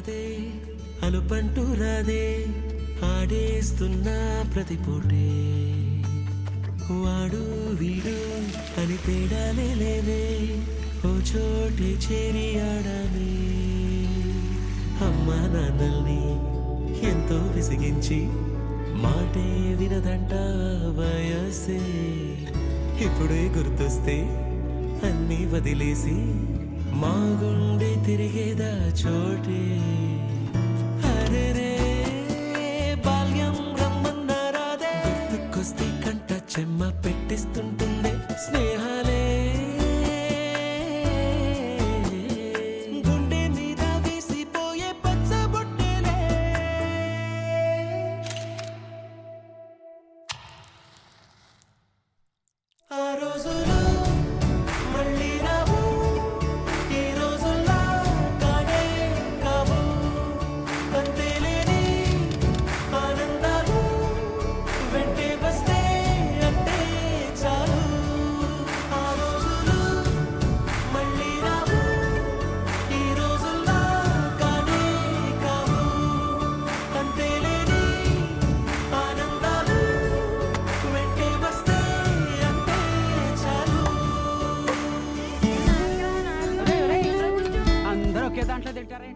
రాదే అలుపంటూ రాదే ఆడేస్తున్నా ప్రతి పూటే వాడు వీడు అని తేడాలే లేవే ఓ చోటే చేరి ఆడమే అమ్మా నాన్నల్ని ఎంతో విసిగించి మాటే వినదంట వయసే ఇప్పుడే గుర్తొస్తే అన్నీ వదిలేసి మా గుండె తిరిగేదా చోటే అరే బాల్యం రమ్మన్నారాదే గుర్తుకొస్తే కంట చెమ్మ పెట్టిస్తుంటుండే స్నేహాలే గుండె మీద వేసిపోయే పచ్చబొట్టెలే ఆ రోజులు మళ్ళీ రావు ఈ రోజుల్లో కానే కావు అంతేలేని ఆనందాలు వెంటే వస్తే అంటే చాలు ఆ రోజులు మళ్ళీ రావు ఈ రోజుల్లో కానే కావు అంతేలేని ఆనందాలు వెంటే వస్తే అంటే చాలు అందరూ ఒకే దాంట్లో తింటారా?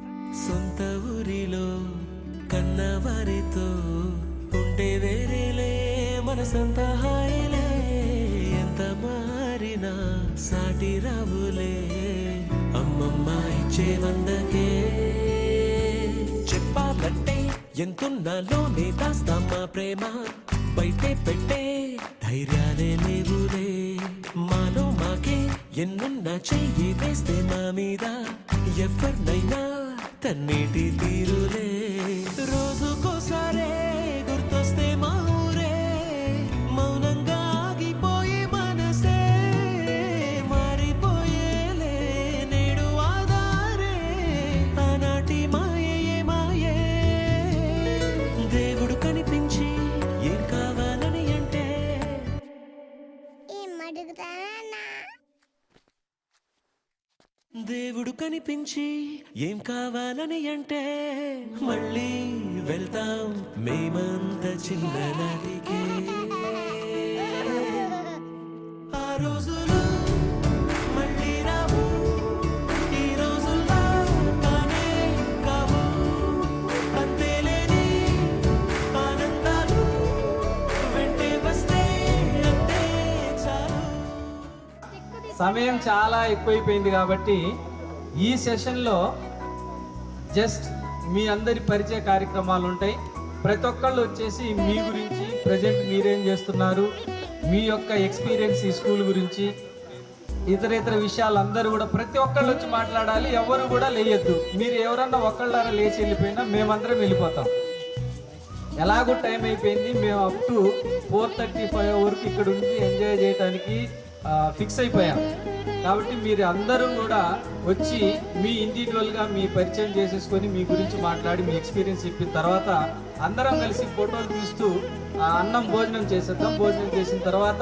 సొంత ఊరిలో కన్నవారితో ఉండే వేరేలే మనసంత హాయిలే ఎంత మారినా సాటి రావులే అమ్మమ్మ ఇచ్చే వందకే చెప్పాలంటే ఎంతున్నాలోనే దాస్తామా ప్రేమ బయటే పెట్టే ధైర్యాలే లేవులే మాలో మాకే ఎన్నున్నా చెయ్యి వేస్తే మా మీద ఎవరినైనా తన్నేటి తీరులే రోజుకోసారే గుర్తొస్తే మా ఊరే మౌనంగా ఆగిపోయే మనసే మారిపోయేలే నేడు ఆధారే ఆనాటి మాయే మాయే దేవుడు కనిపించి ఏం కావాలని అంటే దేవుడు కనిపించి ఏం కావాలని అంటే మళ్ళీ వెళ్తాం మేమంత చిన్ననాటికే ఆ రోజులు మళ్ళీ రావు ఈ రోజుల్లో కానే కావు అంతేలేని ఆనందాలు వెంటే వస్తే అంటే చాలు సమయం చాలా ఎక్కువైపోయింది కాబట్టి ఈ సెషన్లో జస్ట్ మీ అందరి పరిచయ కార్యక్రమాలు ఉంటాయి. ప్రతి ఒక్కళ్ళు వచ్చేసి మీ గురించి ప్రజెంట్ మీరేం చేస్తున్నారు, మీ యొక్క ఎక్స్పీరియన్స్ ఈ స్కూల్ గురించి, ఇతర విషయాలు అందరూ కూడా ప్రతి ఒక్కళ్ళు వచ్చి మాట్లాడాలి. ఎవరు కూడా లేయొద్దు. మీరు ఎవరన్నా ఒక్కళ్ళారా లేచి వెళ్ళిపోయినా మేమందరం వెళ్ళిపోతాం. ఎలాగో టైం అయిపోయింది. మేము అప్ టు 4:35 వరకు ఇక్కడ ఉండి ఎంజాయ్ చేయడానికి ఫిక్స్ అయిపోయాం. కాబట్టి మీరు అందరూ కూడా వచ్చి మీ ఇండివిజువల్గా మీ పరిచయం చేసేసుకొని మీ గురించి మాట్లాడి మీ ఎక్స్పీరియన్స్ చెప్పిన తర్వాత అందరం కలిసి ఫోటోలు తీస్తూ అన్నం భోజనం చేసేద్దాం. భోజనం చేసిన తర్వాత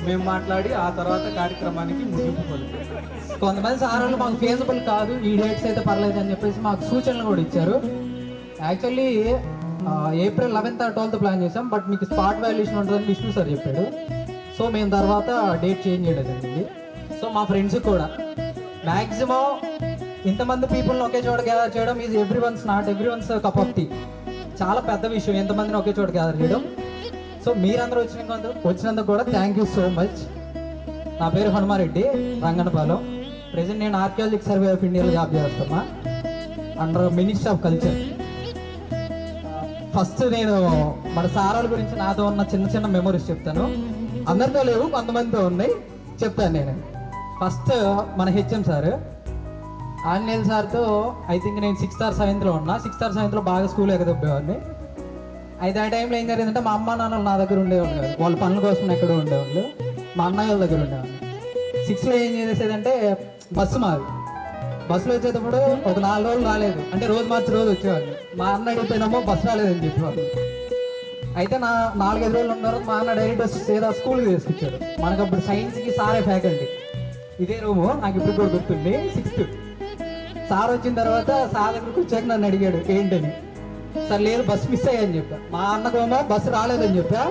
మేము మాట్లాడి ఆ తర్వాత కార్యక్రమానికి ముగింపు పలుకుతాం. కొంతమంది సార్లు మాకు ఫేజబుల్ కాదు, ఈ డేట్స్ అయితే పర్లేదు అని చెప్పేసి మాకు సూచనలు కూడా ఇచ్చారు. Actually April 11th 12th plan చేసాం, బట్ మీకు స్పాట్ వాల్యుయేషన్ ఉంటుందని విష్ణు సార్ చెప్పాడు. సో మేము తర్వాత డేట్ చేంజ్ చేయడం జరిగింది. సో మా ఫ్రెండ్స్ కూడా మ్యాక్సిమం ఇంతమంది పీపుల్ని ఒకే చోట గ్యాదర్ చేయడం is not everyone's cup of tea. చాలా పెద్ద విషయం ఎంతమందిని ఒకే చోట గ్యాదర్ చేయడం. సో మీరందరూ వచ్చినందుకు కూడా థ్యాంక్ యూ సో మచ్. నా పేరు హనుమారెడ్డి, రంగనపాలెం. ప్రెసెంట్ నేను ఆర్కియాలజికల్ సర్వే ఆఫ్ ఇండియాలో జాబ్ చేస్తున్నా under ministry of culture. First నేను మన సారాల గురించి నాతో ఉన్న చిన్న మెమరీస్ చెప్తాను. అందరితో లేవు, కొంతమందితో ఉన్నాయి, చెప్తాను నేను. ఫస్ట్ మన హెచ్ఎం సార్ ఆంజనేయులు సార్తో ఐ థింక్ నేను 6th or 7th ఉన్నా. 6th or 7th బాగా స్కూల్ ఎగదొబ్బేవాడిని. అయితే ఆ టైంలో ఏం జరిగిందంటే మా అమ్మ నాన్నలు నా దగ్గర ఉండేవాళ్ళు కాదు, వాళ్ళ పనుల కోసం ఎక్కడో ఉండేవాళ్ళు, మా అన్నయ్య వాళ్ళ దగ్గర ఉండేవాళ్ళు. 6th ఏం చేసేదంటే బస్సులో వచ్చేటప్పుడు ఒక 4 రోజులు రాలేదు అంటే రోజు మార్చి రోజు వచ్చేవాళ్ళు. మా అన్న అడిగిపోయినామో బస్సు రాలేదని చెప్పేవాళ్ళు. అయితే నా 4-5 రోజులు ఉన్నారు. మా అన్న డైరెక్ట్ సీదా స్కూల్కి తీసుకొచ్చాడు. మనకు అప్పుడు సైన్స్కి సారే ఫ్యాకల్టీ. ఇదే రూము నాకు ఇప్పుడు కూడా గుర్తుంది. సార్ వచ్చిన తర్వాత సార్ దగ్గరకు వచ్చాక నన్ను అడిగాడు ఏంటని. సార్ లేదు బస్సు మిస్ అయ్యని చెప్పా. మా అన్నకోమో బస్సు రాలేదని చెప్పా,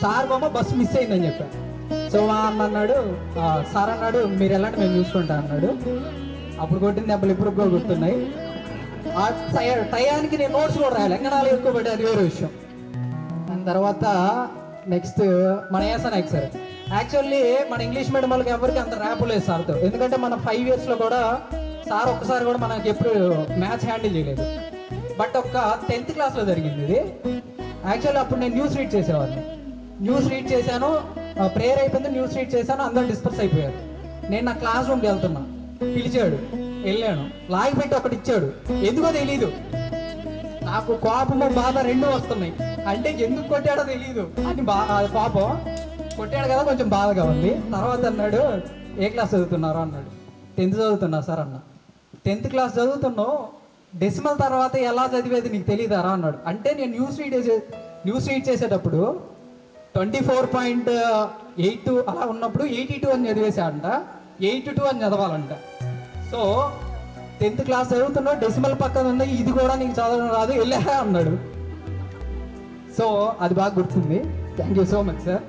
సార్ కోమో బస్సు మిస్ అయిందని చెప్పా. సో మా అన్న అన్నాడు, సార్ అన్నాడు మీరు వెళ్ళండి మేము చూసుకుంటా అన్నాడు. అప్పుడు కొట్టిన దెబ్బలు ఇప్పుడు కూడా గుర్తున్నాయి. ఆ టయానికి నేను నోట్స్ కూడా రాయాలి, ఎంగనాలు ఎక్కువ పడి అది వేరే విషయం. దాని తర్వాత నెక్స్ట్ మన ఏసనాయక్ సార్. యాక్చువల్లీ మన ఇంగ్లీష్ మీడియం వాళ్ళకి ఎవరికి అంత ర్యాప్ లేదు సార్తో, ఎందుకంటే మన 5 yearsలో కూడా సార్ ఒక్కసారి కూడా మనకి ఎప్పుడు మ్యాథ్స్ హ్యాండిల్ చేయలేదు. బట్ ఒక 10th క్లాస్లో జరిగింది ఇది. యాక్చువల్లీ అప్పుడు నేను న్యూస్ రీడ్ చేసేవాడిని. న్యూస్ రీడ్ చేశాను, ప్రేయర్ అయిపోయింది, న్యూస్ రీడ్ చేశాను, అందరూ డిస్పర్స్ అయిపోయారు. నేను నా క్లాస్ రూమ్కి వెళ్తున్నా, పిలిచాడు, వెళ్ళాను, లాగి పెట్టి ఒకటి ఇచ్చాడు. ఎందుకో తెలీదు, నాకు కోపము బాధ రెండూ వస్తున్నాయి. అంటే ఎందుకు కొట్టాడో తెలియదు అని కోపం, కొట్టాడు కదా కొంచెం బాధగా ఉంది. తర్వాత అన్నాడు ఏ క్లాస్ చదువుతున్నారు అన్నాడు. 10th చదువుతున్నా సార్ అన్న. 10th క్లాస్ చదువుతున్నావు, డెసిమల్ తర్వాత ఎలా చదివేది నీకు తెలియదారా అన్నాడు. అంటే నేను న్యూస్ రీడ్ చేసేటప్పుడు 24.82 అలా ఉన్నప్పుడు 82 అని చదివేశాడంట, 82 అని చదవాలంట. సో 10th క్లాస్ చదువుతున్నావు, డెసిమల్ పక్కన ఉంది, ఇది కూడా నీకు చదవడం రాదు, వెళ్ళా అన్నాడు. సో అది బాగా గుర్తుంది. Thank you so much sir.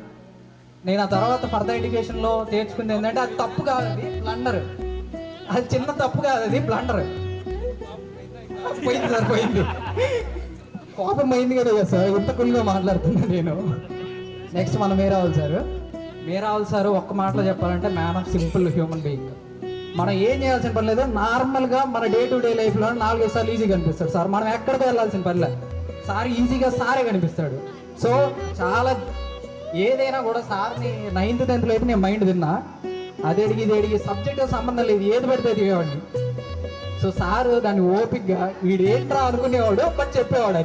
నేను ఆ తర్వాత ఫర్దర్ ఎడ్యుకేషన్లో నేర్చుకుంది ఏంటంటే అది తప్పు కాదు, అది బ్లండర్. అది చిన్న తప్పు కాదు, అది బ్లండర్. పోయింది సార్, పోయింది, కోపం అయింది కదా సార్, ఇంత కుల్గా మాట్లాడుతున్నా నేను. నెక్స్ట్ మన మేరావుల్ సార్ ఒక్క మాటలో చెప్పాలంటే man of simple human being. మనం ఏం చేయాల్సిన పని లేదు, నార్మల్గా మన డే టు డే లైఫ్లో 4 సార్లు ఈజీగా కనిపిస్తాడు సార్. మనం ఎక్కడికి వెళ్ళాల్సిన పనిలే, సార్ ఈజీగా సారే కనిపిస్తాడు. సో చాలా ఏదైనా కూడా సార్ని 9th 10thలో అయితే నేను మైండ్ తిన్నా, అది అడిగి సబ్జెక్ట్ సంబంధం లేదు, ఏది పడితే దిగేవాడిని. సో సార్ దాన్ని ఓపిక్గా వీడు ఏంట్రా అనుకునేవాడు, బట్ చెప్పేవాడు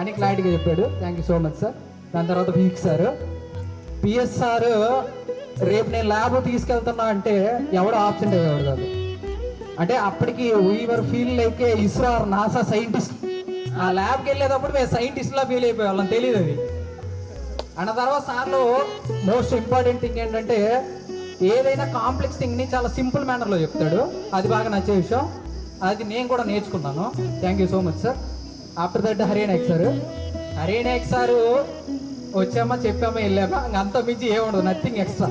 అని క్లారిటీగా చెప్పాడు. Thank you so much sir. దాని తర్వాత పిఎస్ సార్ రేపు నేను ల్యాబ్ తీసుకెళ్తున్నా అంటే ఎవడో ఆబ్సెంట్ అయ్యేవాడు కాదు. అంటే అప్పటికి we were feel like ISRO or NASA scientist. ఆ ల్యాబ్కి వెళ్ళేటప్పుడు మేము సైంటిస్ట్లా ఫీల్ అయిపోయేవాళ్ళం, తెలియదు అది. అన్న తర్వాత సార్లో మోస్ట్ ఇంపార్టెంట్ థింగ్ ఏంటంటే ఏదైనా కాంప్లెక్స్ థింగ్ని చాలా సింపుల్ మేనర్లో చెప్తాడు, అది బాగా నచ్చే విషయం. అది నేను కూడా నేర్చుకున్నాను. Thank you so much sir. After that Hare Nayak sir వచ్చామా చెప్పామా వెళ్ళామా, ఇంకా అంత మించి ఏముండదు, నథింగ్ ఎక్స్ట్రా.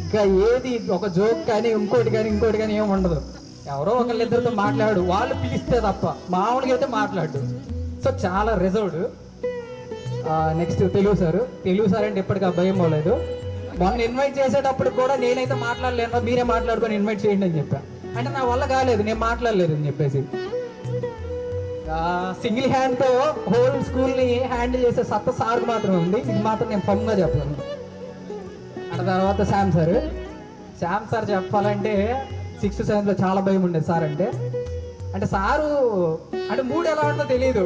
ఇంకా ఏది ఒక జోక్ కానీ ఇంకోటి కానీ ఏమి ఉండదు. ఎవరో ఒకళ్ళిద్దరితో మాట్లాడు, వాళ్ళు పిలిస్తే తప్ప మామూలుగా అయితే మాట్లాడు. సో చాలా రిజర్వ్డ్. నెక్స్ట్ తెలుగు సార్ అంటే ఎప్పటికీ భయం పోలేదు. మొన్న ఇన్వైట్ చేసేటప్పుడు కూడా నేనైతే మాట్లాడలేను, మీరే మాట్లాడుకొని ఇన్వైట్ చేయండి అని చెప్పా. అంటే నా వల్ల కాలేదు, నేను మాట్లాడలేదు అని చెప్పేసి సింగిల్ హ్యాండ్తో హోల్ స్కూల్ని హ్యాండిల్ చేసే సత్త సార్కి మాత్రం ఉంది. ఇది మాత్రం నేను ఫమ్గా చెప్పాను. ఆ తర్వాత శ్యామ్ సార్ చెప్పాలంటే 6th 7thలో చాలా భయం ఉండేది సార్ అంటే సారు అంటే మూడు ఎలా ఉంటుందో తెలియదు.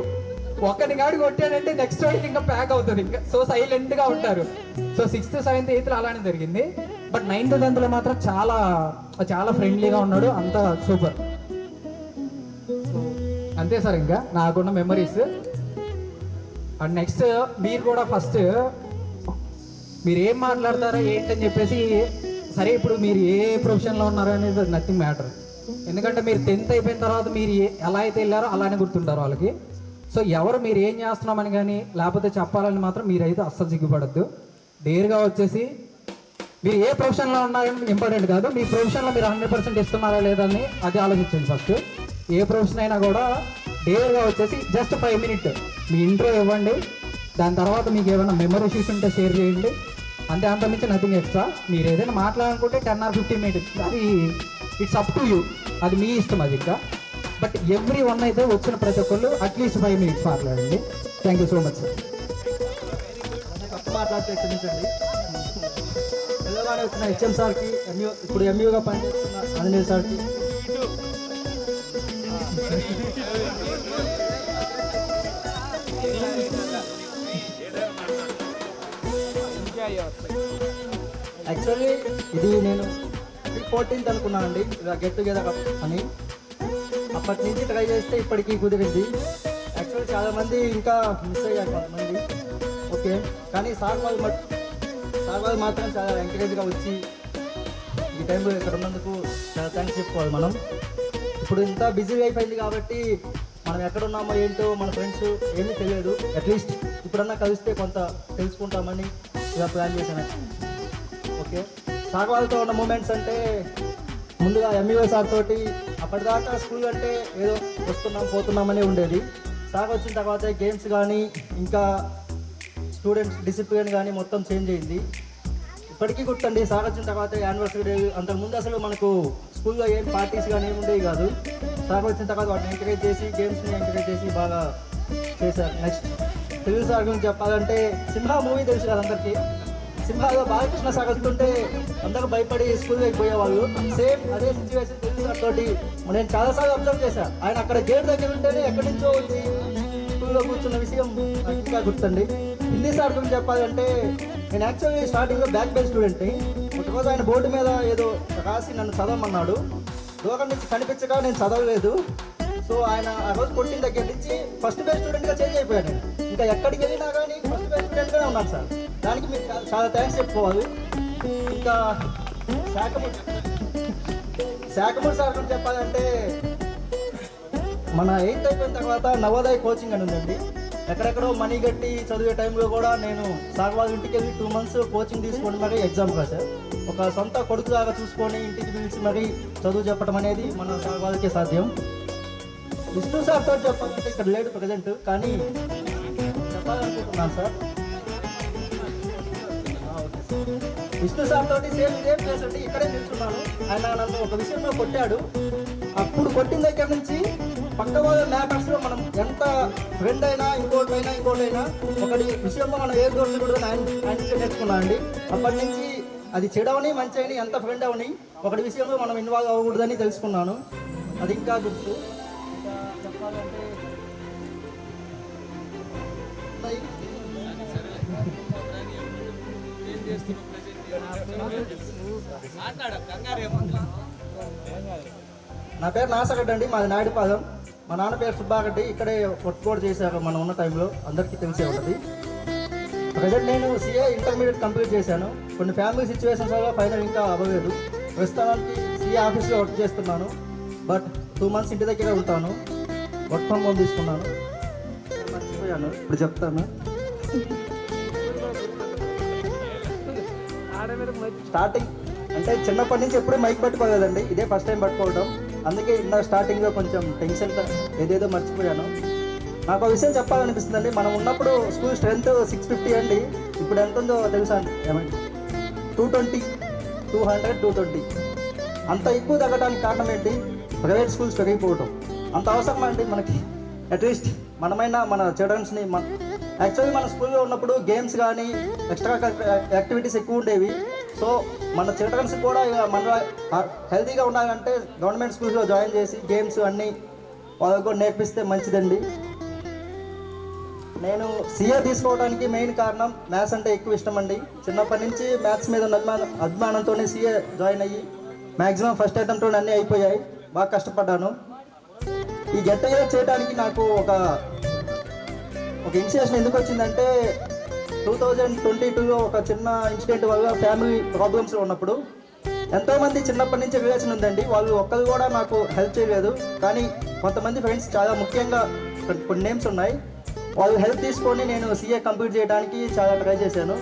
ఒక్కడిని గాడి కొట్టాడంటే నెక్స్ట్ వాడికి ఇంకా ప్యాక్ అవుతుంది, ఇంకా సో సైలెంట్గా ఉంటారు. సో 6th 7th 8thలో అలానే జరిగింది. బట్ 9th 10thలో మాత్రం చాలా ఫ్రెండ్లీగా ఉన్నాడు, అంతా సూపర్. అంతే సార్ ఇంకా నాకున్న మెమరీస్. అండ్ నెక్స్ట్ మీరు కూడా ఫస్ట్ మీరు ఏం మాట్లాడతారో ఏంటని చెప్పేసి, సరే ఇప్పుడు మీరు ఏ ప్రొఫెషన్లో ఉన్నారో అనేది నథింగ్ మ్యాటర్. ఎందుకంటే మీరు 10th అయిపోయిన తర్వాత మీరు ఎలా అయితే వెళ్ళారో అలానే గుర్తుంటారు వాళ్ళకి. సో ఎవరు మీరు ఏం చేస్తున్నామని కానీ లేకపోతే చెప్పాలని మాత్రం మీరైతే అస్సలు సిగ్గుపడద్దు. డేర్గా వచ్చేసి మీరు ఏ ప్రొఫెషన్లో ఉన్నారని ఇంపార్టెంట్ కాదు, మీ ప్రొఫెషన్లో మీరు 100% ఇస్తున్నారా లేదని అది ఆలోచించండి ఫస్ట్. ఏ ప్రొఫెషన్ అయినా కూడా డేర్గా వచ్చేసి జస్ట్ 5 minutes మీ ఇంట్రో ఇవ్వండి. దాని తర్వాత మీకు ఏమైనా మెమరీస్ ఉంటే షేర్ చేయండి, అంతే. అంత మించి నథింగ్ ఎక్స్ట్రా. మీరు ఏదైనా మాట్లాడాలనుకుంటే 10 or 15 minutes, అది ఇట్స్ అప్ టు యూ, అది మీ ఇష్టం అది ఇంకా. బట్ ఎవ్రీ వన్ అయితే వచ్చిన ప్రతి ఒక్కళ్ళు అట్లీస్ట్ 5 minutes మాట్లాడండి. Thank you so much sir. తప్పు మాట్లాడితే క్షమించండి. పిల్లగానే వచ్చిన హెచ్ఎం సార్కి, ఇప్పుడు ఎంయూగా పనిచేస్తున్న ఆంజనేయ సార్కి, యాక్చువల్లీ ఇది నేను 14th అనుకున్నానండి గెట్ టుగెదర్ అని. అప్పటి నుంచి ట్రై చేస్తే ఇప్పటికీ కుదిరింది. యాక్చువల్లీ చాలామంది ఇంకా మిస్ అయ్యారు కొంతమంది, ఓకే. కానీ సార్ వాళ్ళు మాత్రం చాలా ఎంకరేజ్గా వచ్చి ఈ టైంలో ఇక్కడ ఉన్నందుకు చాలా థ్యాంక్స్ చెప్పుకోవాలి మనం. ఇప్పుడు ఇంత బిజీ లైఫ్ అయింది కాబట్టి మనం ఎక్కడ ఉన్నామో ఏంటో మన ఫ్రెండ్స్ ఏమీ తెలియదు. అట్లీస్ట్ ఇప్పుడన్నా కలిస్తే కొంత తెలుసుకుంటామని ఇలా ప్లాన్ చేశాను. ఓకే, సార్ వాళ్ళతో ఉన్న మూమెంట్స్ అంటే ముందుగా ఎంఈఓ సార్ తోటి అప్పటిదాకా స్కూల్ అంటే ఏదో వస్తున్నాం పోతున్నామని ఉండేది. సార్ వచ్చిన తర్వాత గేమ్స్ కానీ ఇంకా స్టూడెంట్స్ డిసిప్లిన్ కానీ మొత్తం చేంజ్ అయింది. ఇప్పటికీ గుర్తండి, సార్ వచ్చిన తర్వాత యానివర్సరీ డే, అంతకుముందు అసలు మనకు స్కూల్లో ఏం పార్టీస్ కానీ ఏమి ఉండేవి కాదు. సార్ వచ్చిన తర్వాత వాటిని ఎంకరేజ్ చేసి గేమ్స్ని ఎంకరేజ్ చేసి బాగా చేశారు. నెక్స్ట్ తెలుగు సార్ గురించి చెప్పాలంటే సింహ మూవీ తెలుసు కదా అందరికీ. సింహాలో బాలకృష్ణ సార్ వస్తుంటే అందరూ భయపడి స్కూల్లోకి పోయేవాళ్ళు. సేమ్ అదే సిచ్యువేషన్ తెలుగు సార్ తోటి నేను చాలాసార్లు అబ్జర్వ్ చేశాను. ఆయన అక్కడ గేట్ దగ్గర ఉంటేనే ఎక్కడి నుంచో వచ్చి స్కూల్లో కూర్చున్న విషయం నాకు ఇంకా గుర్తండి. హిందీ సార్ గురించి చెప్పాలంటే నేను యాక్చువల్లీ స్టార్టింగ్లో బ్యాక్ బెంచ్ స్టూడెంట్ని. ఒకరోజు ఆయన బోర్డు మీద ఏదో రాసి నన్ను చదవమన్నాడు. దూరం నుంచి కనిపించక నేను చదవలేదు. సో ఆయన ఆ రోజు కొట్టిన దగ్గర నుంచి ఫస్ట్ బెంచ్ స్టూడెంట్గా చేంజ్ అయిపోయాను. ఇంకా ఎక్కడికి వెళ్ళినా కానీ ఫస్ట్ బెంచ్ స్టూడెంట్గానే ఉన్నాను సార్. దానికి మీకు చాలా థ్యాంక్స్ చెప్పుకోవాలి. ఇంకా శాఖమూడి సార్ గురించి చెప్పాలంటే మన 8th అయిపోయిన తర్వాత నవోదయ కోచింగ్ అని ఉందండి. ఎక్కడెక్కడో మనీ కట్టి చదివే టైంలో కూడా నేను సార్ వాళ్ళ ఇంటికి వెళ్ళి 2 months కోచింగ్ తీసుకొని మరీ ఎగ్జామ్ రాశాను. ఒక సొంత కొడుకులాగా చూసుకొని ఇంటికి పిలిచి మరీ చదువు చెప్పడం అనేది మన సార్ వాళ్ళకే సాధ్యం. విష్ణు సార్ తోటి చెప్పాలంటే ఇక్కడ లేడు ప్రజెంట్, కానీ చెప్పాలనుకుంటున్నాను సార్. విష్ణు సార్ తోటి సేమ్ ఇదే ప్లేస్ అండి, ఇక్కడే నిల్చున్నాను. ఆయన నన్ను ఒక విషయంలో కొట్టాడు. అప్పుడు కొట్టిన దగ్గర నుంచి పక్క వాళ్ళ మ్యాటర్స్లో మనం ఎంత ఫ్రెండ్ అయినా ఇంకోటైనా ఒకటి విషయంలో మనం ఏ దోషం కూడా ఆయన నేర్చుకున్నాను అండి. అప్పటి నుంచి అది చెడవని మంచి అయినా ఎంత ఫ్రెండ్ అవని ఒకటి విషయంలో మనం ఇన్వాల్వ్ అవ్వకూడదని తెలుసుకున్నాను. అది ఇంకా గుర్తు. ఇంకా చెప్పాలంటే నా పేరు నాసగడ్డ అండి, మాది నాయుడుపాలెం. మా నాన్న పేరు సుబ్బాగడ్డి. ఇక్కడే వర్క్ చేశారు మనం ఉన్న టైంలో, అందరికీ తెలిసే ఉంటుంది. ప్రజెంట్ నేను సిఏ ఇంటర్మీడియట్ కంప్లీట్ చేశాను. కొన్ని ఫ్యామిలీ సిచ్యువేషన్స్ వల్ల ఫైనల్ ఇంకా అవ్వలేదు. ప్రస్తుతానికి సిఏ ఆఫీస్లో వర్క్ చేస్తున్నాను. బట్ 2 months ఇంటి దగ్గర ఉంటాను. వర్క్ ఫ్రమ్ హోమ్ తీసుకున్నాను. మర్చిపోయాను, ఇప్పుడు చెప్తాను. స్టార్టింగ్ అంటే చిన్నప్పటి నుంచి ఎప్పుడూ మైక్ పట్టుకోలేదండి, ఇదే ఫస్ట్ టైం పట్టుకోవడం. అందుకే ఇందా స్టార్టింగ్లో కొంచెం టెన్షన్గా ఏదేదో మర్చిపోయాను. నాకు ఒక విషయం చెప్పాలనిపిస్తుందండి. మనం ఉన్నప్పుడు స్కూల్ స్ట్రెంత్ 650 అండి. ఇప్పుడు ఎంత ఉందో తెలుసా అండి? 220, 200, 220. అంత ఎక్కువ తగ్గడానికి కారణం ఏంటి? ప్రైవేట్ స్కూల్స్ పెరిగిపోవడం. అంత అవసరం అండి మనకి. అట్లీస్ట్ మనమైనా మన చిల్డ్రన్స్ని యాక్చువల్లీ మన స్కూల్లో ఉన్నప్పుడు గేమ్స్ కానీ ఎక్స్ట్రా యాక్టివిటీస్ ఎక్కువ ఉండేవి. సో మన చిల్డ్రన్స్ కూడా మన హెల్తీగా ఉండాలంటే గవర్నమెంట్ స్కూల్స్లో జాయిన్ చేసి గేమ్స్ అన్నీ వాళ్ళకు కూడా నేర్పిస్తే మంచిదండి. నేను సిఏ తీసుకోవడానికి మెయిన్ కారణం మ్యాథ్స్ అంటే ఎక్కువ ఇష్టం అండి. చిన్నప్పటి నుంచి మ్యాథ్స్ మీద ఉన్న అభిమానంతోనే సిఏ జాయిన్ అయ్యి మ్యాక్సిమం ఫస్ట్ అటెంప్ట్తో అన్నీ అయిపోయాయి. బాగా కష్టపడ్డాను. ఈ గెట్ టుగెదర్ చేయడానికి నాకు ఒక ఇనిషియేషన్ ఎందుకు వచ్చిందంటే 2022లో ఒక చిన్న ఇన్సిడెంట్ వల్ల ఫ్యామిలీ ప్రాబ్లమ్స్లో ఉన్నప్పుడు ఎంతోమంది చిన్నప్పటి నుంచి రిలేషన్ ఉందండి. వాళ్ళు ఒక్కరు కూడా నాకు హెల్ప్ చేయలేదు. కానీ కొంతమంది ఫ్రెండ్స్, చాలా ముఖ్యంగా కొన్ని నేమ్స్ ఉన్నాయి, వాళ్ళు హెల్ప్ తీసుకొని నేను సిఏ కంప్లీట్ చేయడానికి చాలా ట్రై చేశాను.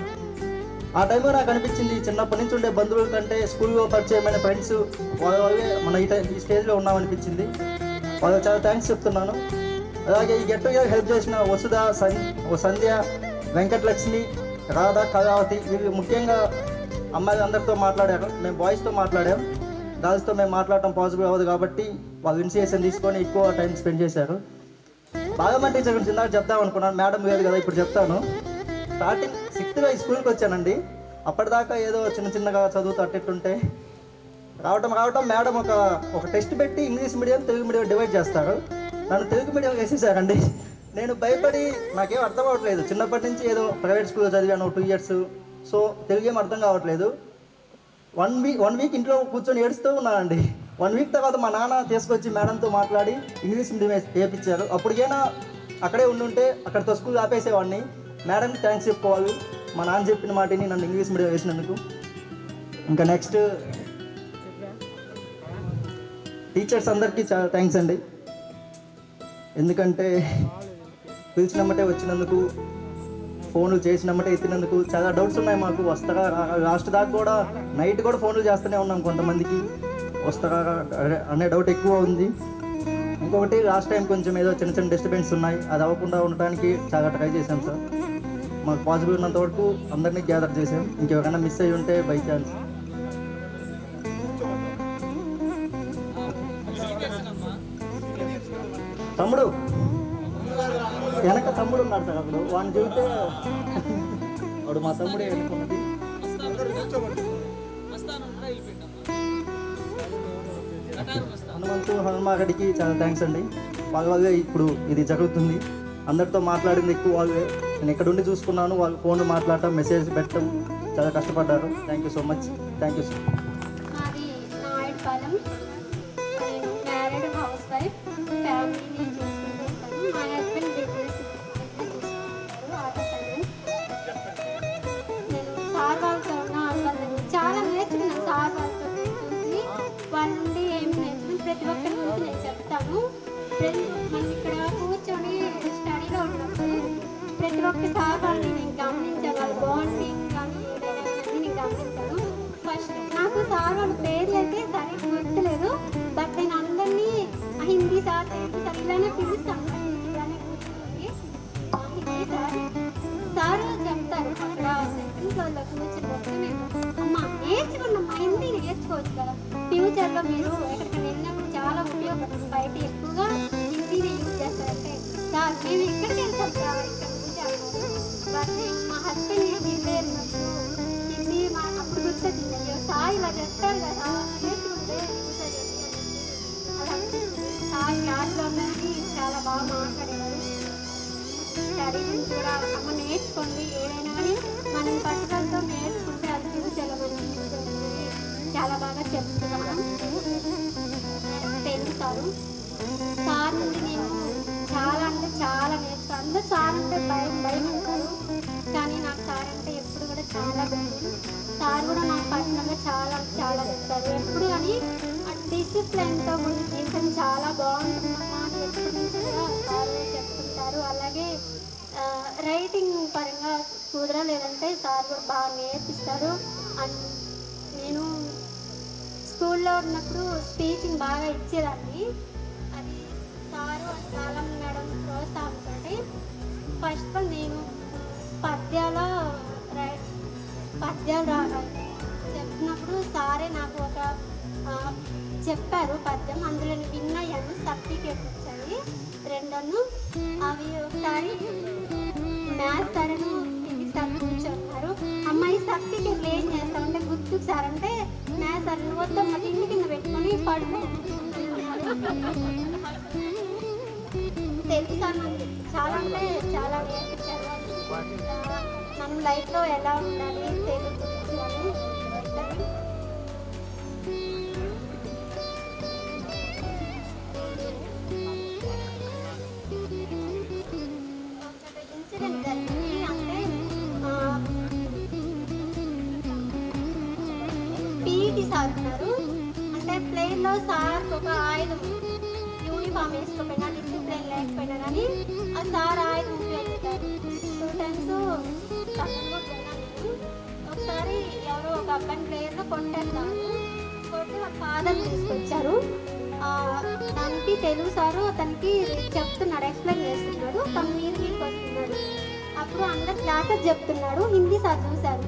ఆ టైంలో నాకు అనిపించింది చిన్నప్పటి నుంచి ఉండే బంధువుల కంటే స్కూల్లో పరిచయమైన ఫ్రెండ్స్ వాళ్ళ వల్లే మన ఈ స్టేజ్లో ఉన్నామనిపించింది. వాళ్ళకి చాలా థ్యాంక్స్ చెప్తున్నాను. అలాగే ఈ గెట్ టుగెదర్ హెల్ప్ చేసిన వసుధ, సంధ్య, వెంకటలక్ష్మి, రాధ, కళావతి, వీళ్ళు ముఖ్యంగా అమ్మాయిలు అందరితో మాట్లాడారు. మేము బాయ్స్తో మాట్లాడాం. గర్ల్స్తో మేము మాట్లాడటం పాసిబుల్ అవ్వదు కాబట్టి వాళ్ళు ఇనిషియేషన్ తీసుకొని ఎక్కువ టైం స్పెండ్ చేశారు. బాగా టీచర్ గురించి ఇందాక చెప్దాం అనుకున్నాను, మేడం లేదు కదా, ఇప్పుడు చెప్తాను. స్టార్టింగ్ 6th ఈ స్కూల్కి వచ్చానండి. అప్పటిదాకా ఏదో చిన్నగా చదువుతూ అట్టెట్టుంటే రావటం మేడం ఒక టెస్ట్ పెట్టి English medium, Telugu medium divide చేస్తారు. నన్ను తెలుగు మీడియం వేసేసారండి. నేను భయపడి నాకేం అర్థం అవ్వట్లేదు. చిన్నప్పటి నుంచి ఏదో ప్రైవేట్ స్కూల్లో చదివాను 2 years. సో తెలుగు ఏం అర్థం కావట్లేదు. 1 week ఇంట్లో కూర్చొని ఏడుస్తూ ఉన్నానండి. 1 week తర్వాత మా నాన్న తీసుకొచ్చి మేడంతో మాట్లాడి ఇంగ్లీష్ మీడియం వేయించారు. అప్పటికైనా అక్కడే ఉండుంటే అక్కడితో స్కూల్ ఆపేసేవాడిని. మేడంకి థ్యాంక్స్ చెప్పుకోవాలి, మా నాన్న చెప్పిన మాటని నన్ను ఇంగ్లీష్ మీడియం వేసినందుకు. ఇంకా నెక్స్ట్ టీచర్స్ అందరికీ చాలా థ్యాంక్స్ అండి. ఎందుకంటే పిలిచినమ్మటే వచ్చినందుకు, ఫోన్లు చేసినమ్మటే ఎత్తినందుకు. చాలా డౌట్స్ ఉన్నాయి మాకు, వస్తారా లాస్ట్ దాకా కూడా నైట్ కూడా ఫోన్లు చేస్తూనే ఉన్నాం కొంతమందికి, వస్తారా అనే డౌట్ ఎక్కువ ఉంది. ఇంకొకటి లాస్ట్ టైం కొంచెం ఏదో చిన్న చిన్న డిస్టర్బెన్స్ ఉన్నాయి, అది అవ్వకుండా ఉండటానికి చాలా ట్రై చేశాం సార్. మాకు పాసిబుల్ ఉన్నంత వరకు అందరినీ గ్యాదర్ చేసాం. ఇంకెవరైనా మిస్ అయ్యి ఉంటే బై ఛాన్స్. తమ్ముడు వెనక తమ్ముడు ఉన్నాడు సార్, అప్పుడు వాడిని చూస్తే వాడు మా తమ్ముడే అనుకున్నది. హనుమాగడికి చాలా థ్యాంక్స్ అండి. వాళ్ళ వల్లే ఇప్పుడు ఇది జరుగుతుంది. అందరితో మాట్లాడింది ఎక్కువ వాళ్ళే. నేను ఎక్కడుండి చూసుకున్నాను, వాళ్ళు ఫోన్లో మాట్లాడటం, మెసేజ్ పెట్టడం చాలా కష్టపడ్డారు. Thank you so much. Thank you sir. మాది నాయుడుపాలెం. నేను మ్యారీడ్ హౌస్ వైఫ్, ఫ్యామిలీని చూసుకుంటూ ఉంటాను. మా హస్బెండ్ బిజినెస్ చూసుకుంటారు, ఆటో ఫైనాన్స్. నేను సార్ వాళ్ళతో చాలా నేర్చుకున్నాను. సార్ వాళ్ళతో చూసి వాళ్ళ నుండి ఏమి నేర్చుకుని ప్రతి ఒక్కరి గురించి నేను చెప్తాను. మనం ఇక్కడ కూర్చొని స్టడీలో ఉన్నప్పుడు ప్రతి ఒక్క సార్ వాళ్ళని నేను గమనించాను. వాళ్ళ బాండింగ్ కానీ ఏదైనా కానీ నేను గమనించాను. ఫస్ట్ నాకు సార్ వాళ్ళ పేర్లు అయితే సరిగ్గా గుర్తులేదు, బట్ నేను అందరినీ హిందీ సార్, తెలుగు సార్ ఇలానే పిలుస్తాను. ఇలానే కూర్చొని హిందీ సార్ సార్ చెప్తారు. అక్కడ సెకండ్ ఫ్లోర్లో కూర్చున్నప్పుడు నేను అమ్మ నేర్చుకున్నామ్మా, హిందీ నేర్చుకోవచ్చు కదా, ఫ్యూచర్లో మీరు ఎక్కడికి వెళ్ళినప్పుడు చాలా ఉపయోగపడుతుంది. బయట ఎక్కువగా హిందీని యూజ్ చేస్తారంటే సార్ మేము ఎక్కడికి వెళ్తాం సార్ ఇక్కడ నుంచి అన్నారు. బట్ మా హస్బెండ్ ఢిల్లీ వెళ్ళినప్పుడు హిందీ అప్పుడు గుర్తొచ్చింది, అయ్యో సార్ ఇలా చెప్తారు కదా నేర్చుకుంటే అలా సార్ క్లాస్లో ఉన్నది చాలా బాగా మాట్లాడేవారు. స్టడీ నుంచి కూడా అమ్మ నేర్చుకోండి, ఏదైనా కానీ మనం పట్టుదలతో నేర్చుకుంటే అది ఫ్యూచర్లో మనం చాలా బాగా చెప్తున్నాను. తెలుగు సార్ నుండి నేను చాలా అంటే చాలా నేర్చుకున్నాను. అందరూ సార్ అంటే భయం ఉంటారు, కానీ నాకు సార్ అంటే ఎప్పుడు కూడా చాలా భయం. సార్ కూడా నాకు పర్సనల్గా చాలా చాలా చెప్తారు. ఎప్పుడు కానీ ఆ డిసిప్లైన్తో ముందు జీవితం చాలా బాగుంటుందమ్మా అని ఎప్పటి నుంచి కూడా సార్ చెప్తుంటారు. అలాగే రైటింగ్ పరంగా కుదరలేదంటే సార్ కూడా బాగా నేర్పిస్తారు. అండ్ నేను స్కూల్లో ఉన్నప్పుడు స్పీచింగ్ బాగా ఇచ్చేదాన్ని. అది సారు కాలం మేడం ప్రోత్సాహంతో ఫస్ట్ నేను పద్యాలు చెప్పినప్పుడు సారే నాకు ఒక చెప్పారు పద్యం, అందులో విన్నాయను సర్టిఫికేట్ వచ్చాయి రెండను. అవి ఒకసారి మ్యాథ్స్ సార్ను ఫిజిక్స్ సార్ కూర్చున్నారు. అమ్మాయి సర్టిఫికేట్లు ఏం చేస్తామంటే గుర్తుకు సార్ అంటే మ్యాథ్స్ సార్ వద్దమ్మ తిండి కింద పెట్టుకొని పడుకో. తెలుగు సార్ నాకు చాలా అంటే చాలా నేర్పించారు. మనం లైఫ్లో ఎలా ఉండాలి తెలుగు గురించి అని. ఇన్సిడెంట్ జరిగింది అంటే పీఈటీ సార్ ఉన్నారు. అంటే ప్లేన్లో సార్ ఒక ఆయుధం యూనిఫామ్ వేసుకోపోయినా డిసిప్లిన్ లేకపోయినా కానీ ఆ సార్ ఆయుధం ఉపయోగిస్తారు. 2 times తక్కువ నేను ఒకసారి ఎవరో ఒక అబ్బాయి ప్లేయర్లో కొట్టేస్తారు. కొట్టి వాళ్ళ ఫాదర్ తీసుకొచ్చారు. దానికి తెలుగు సారు అతనికి చెప్తున్నాడు, ఎక్స్ప్లెయిన్ చేస్తున్నాడు. తన మీదకి వస్తున్నాడు. అప్పుడు అందరు క్లాసెస్ చెప్తున్నాడు. హిందీ సార్ చూశారు.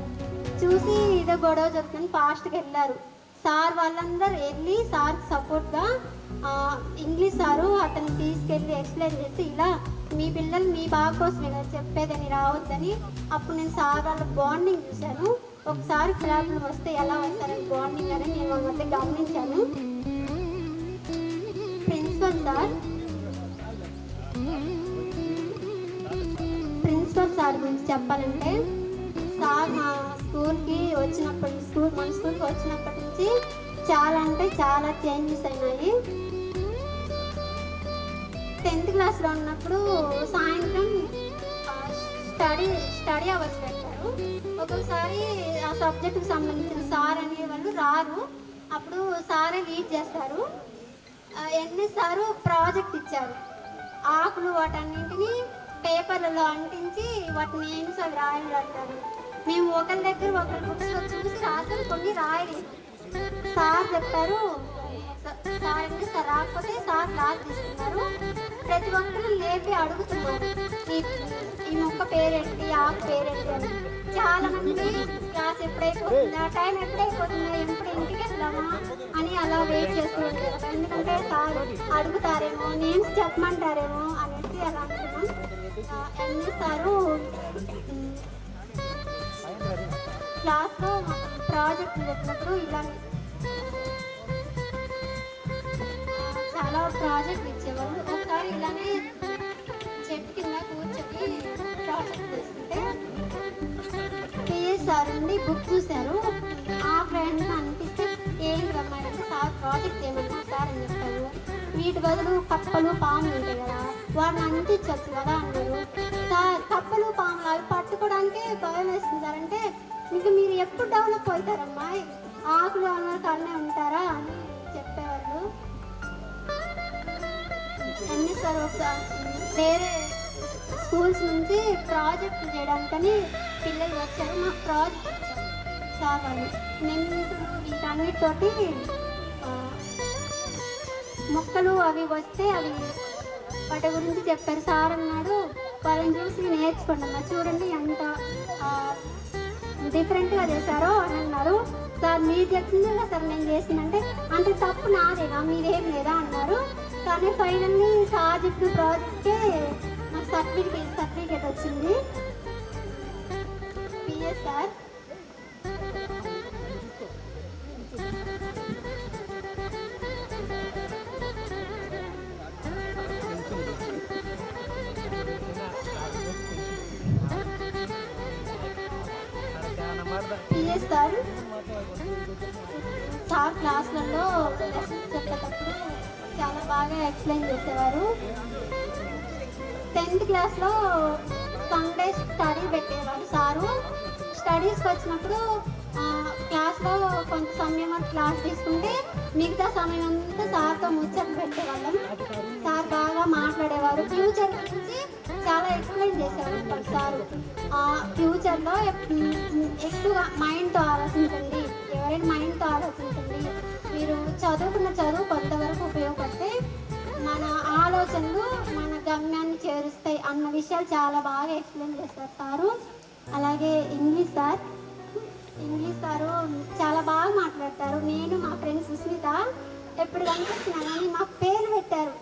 చూసి ఇదో గొడవ జరుగుతుంది, ఫాస్ట్గా వెళ్ళారు. సార్ వాళ్ళందరూ వెళ్ళి సార్కి సపోర్ట్గా ఇంగ్లీష్ సారు అతన్ని తీసుకెళ్ళి ఎక్స్ప్లెయిన్ చేసి ఇలా మీ పిల్లలు మీ బాగా కోసమే కదా చెప్పేదని రావద్దని. అప్పుడు నేను సార్ వాళ్ళ బాండింగ్ చూశాను. ఒకసారి ప్రాబ్లం వస్తే ఎలా వస్తారని బాండింగ్ అని నేను వాళ్ళ మధ్య గమనించాను. ప్రిన్సిపల్ సార్ గురించి చెప్పాలంటే సార్ మా స్కూల్కి వచ్చినప్పటి మన స్కూల్కి వచ్చినప్పటి నుంచి చాలా అంటే చాలా చేంజెస్ అయినాయి. 10th క్లాస్లో ఉన్నప్పుడు సాయంత్రం స్టడీ అవర్స్ పెట్టారు. ఒక్కొక్కసారి ఆ సబ్జెక్టుకి సంబంధించిన సార్ అనే వాళ్ళు రారు. అప్పుడు సారే లీడ్ చేస్తారు. సారు ప్రాజెక్ట్ ఇచ్చారు. ఆకులు వాటన్నింటినీ పేపర్లలో అంటించి వాటి నేమ్స్ అవి రాయాలంటారు. మేము ఒకరి దగ్గర ఒకరి బుక్స్లో చూసి రాసాం, కొన్ని రాయలేదు. సార్ చెప్పారు, సార్ రాకపోతే సార్ క్లాస్ తీసుకున్నారు. ప్రతి ఒక్కరు లేపి అడుగుతున్నారు ఈ మొక్క పేరేంటి, ఆకు పేరేంటి అని. చాలా మంది క్లాస్ ఎప్పుడైపోతుందా, టైం ఎప్పుడైపోతుందా, ఎప్పుడు ఇంటికి వెళ్దామా అని అలా వెయిట్ చేస్తూ ఉంటారు. ఎందుకంటే సార్ అడుగుతారేమో, నేమ్స్ చెప్పమంటారేమో అనేసి అలా అనుకున్నాం. సారు క్లాస్లో ప్రాజెక్ట్ చెప్పినప్పుడు ఇలానే చాలా ప్రాజెక్ట్ ఇచ్చేవాళ్ళు. ఒకసారి ఇలానే చెట్టు కింద కూర్చొని ప్రాజెక్ట్ చేస్తుంటే పిఎస్ సార్ నుండి బుక్ చూశారు. ఆ ఫ్రెండ్ అనిపిస్తే ఏంటి రమ్మారంటే సార్ ప్రాజెక్ట్ చేయమన్నా సార్ అని చెప్పారు. వీటి బదులు కప్పలు పాములు ఉంటాయి కదా, వాటిని అంటించవచ్చు కదా అన్నారు. సార్ కప్పలు పాములు అవి పట్టుకోవడానికే భయం వేస్తుంది సార్ అంటే, ఇంకా మీరు ఎప్పుడు డెవలప్ అవుతారమ్మా, ఆకులు అన్న కాడనే ఉంటారా అని చెప్పేవాళ్ళు. అన్ని సార్ ఒకసారి వేరే స్కూల్స్ నుంచి ప్రాజెక్టులు చేయడానికని పిల్లలు వచ్చారు. మాకు ప్రాజెక్ట్ ఇచ్చారు సార్ వాళ్ళు. నిందులు వీటన్నిటితోటి మొక్కలు అవి వస్తే అవి వాటి గురించి చెప్పారు. సార్ అన్నాడు, వాళ్ళని చూసి నేర్చుకోండి అమ్మా, చూడండి ఎంత డిఫరెంట్గా చేశారో అని అన్నారు. సార్ మీరు చెప్పింది సార్ నేను చేసిందంటే అంటే తప్పు నాదేనా, మీరేం లేదా అన్నారు. కానీ ఫైనల్లీ సార్ చెప్పిన ప్రాజెక్ట్కే నాకు సర్టిఫికేట్ వచ్చింది. పిఎస్ సార్ సార్ క్లాసులలో లెసన్స్ చెప్పేటప్పుడు చాలా బాగా ఎక్స్ప్లెయిన్ చేసేవారు. 10th క్లాస్లో సండే స్టడీ పెట్టేవారు సారు. స్టడీస్కి వచ్చినప్పుడు క్లాస్లో కొంత సమయం క్లాస్ తీసుకుంటే మిగతా సమయం అంతా సార్తో ముచ్చట్లు పెట్టేవాళ్ళం. సార్ బాగా మాట్లాడేవారు. ఫ్యూచర్ గురించి చాలా ఎక్స్ప్లెయిన్ చేసేవారు సారు. ఫ్యూచర్లో ఎక్కువగా మైండ్తో ఆలోచించండి, ఎవరైనా మైండ్తో ఆలోచించండి, మీరు చదువుకున్న చదువు కొంతవరకు ఉపయోగపడితే మన ఆలోచనలు మన గమ్యాన్ని చేరుస్తాయి అన్న విషయాలు చాలా బాగా ఎక్స్ప్లెయిన్ చేస్తారు సారు. అలాగే ఇంగ్లీష్ సారు చాలా బాగా మాట్లాడతారు. నేను మా ఫ్రెండ్ సుస్మిత ఎప్పుడు కనిపించినా కానీ మాకు పేరు పెట్టారు.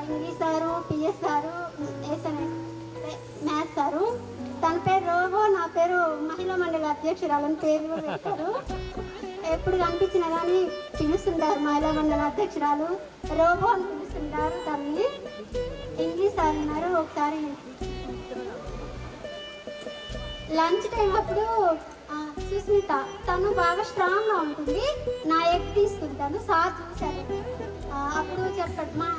English sir, PS sir, SNS maths sir. తన పేరు రోబో, నా పేరు మహిళా మండలి అధ్యక్షురాలని పేరు పెట్టారు. ఎప్పుడు కనిపించినా కానీ పిలుస్తుంటారు మహిళా మండలి అధ్యక్షురాలు రోబో అని పిలుస్తుంటారు తనని. ఇంగ్లీష్ సార్ ఉన్నారు. ఒకసారి లంచ్ టైం అప్పుడు సుస్మిత తను బాగా స్ట్రాంగ్గా ఉంటుంది, నా ఎగ్ తీసుకుంటాను. సార్ చూశారు. అప్పుడు చెప్పాడు, మా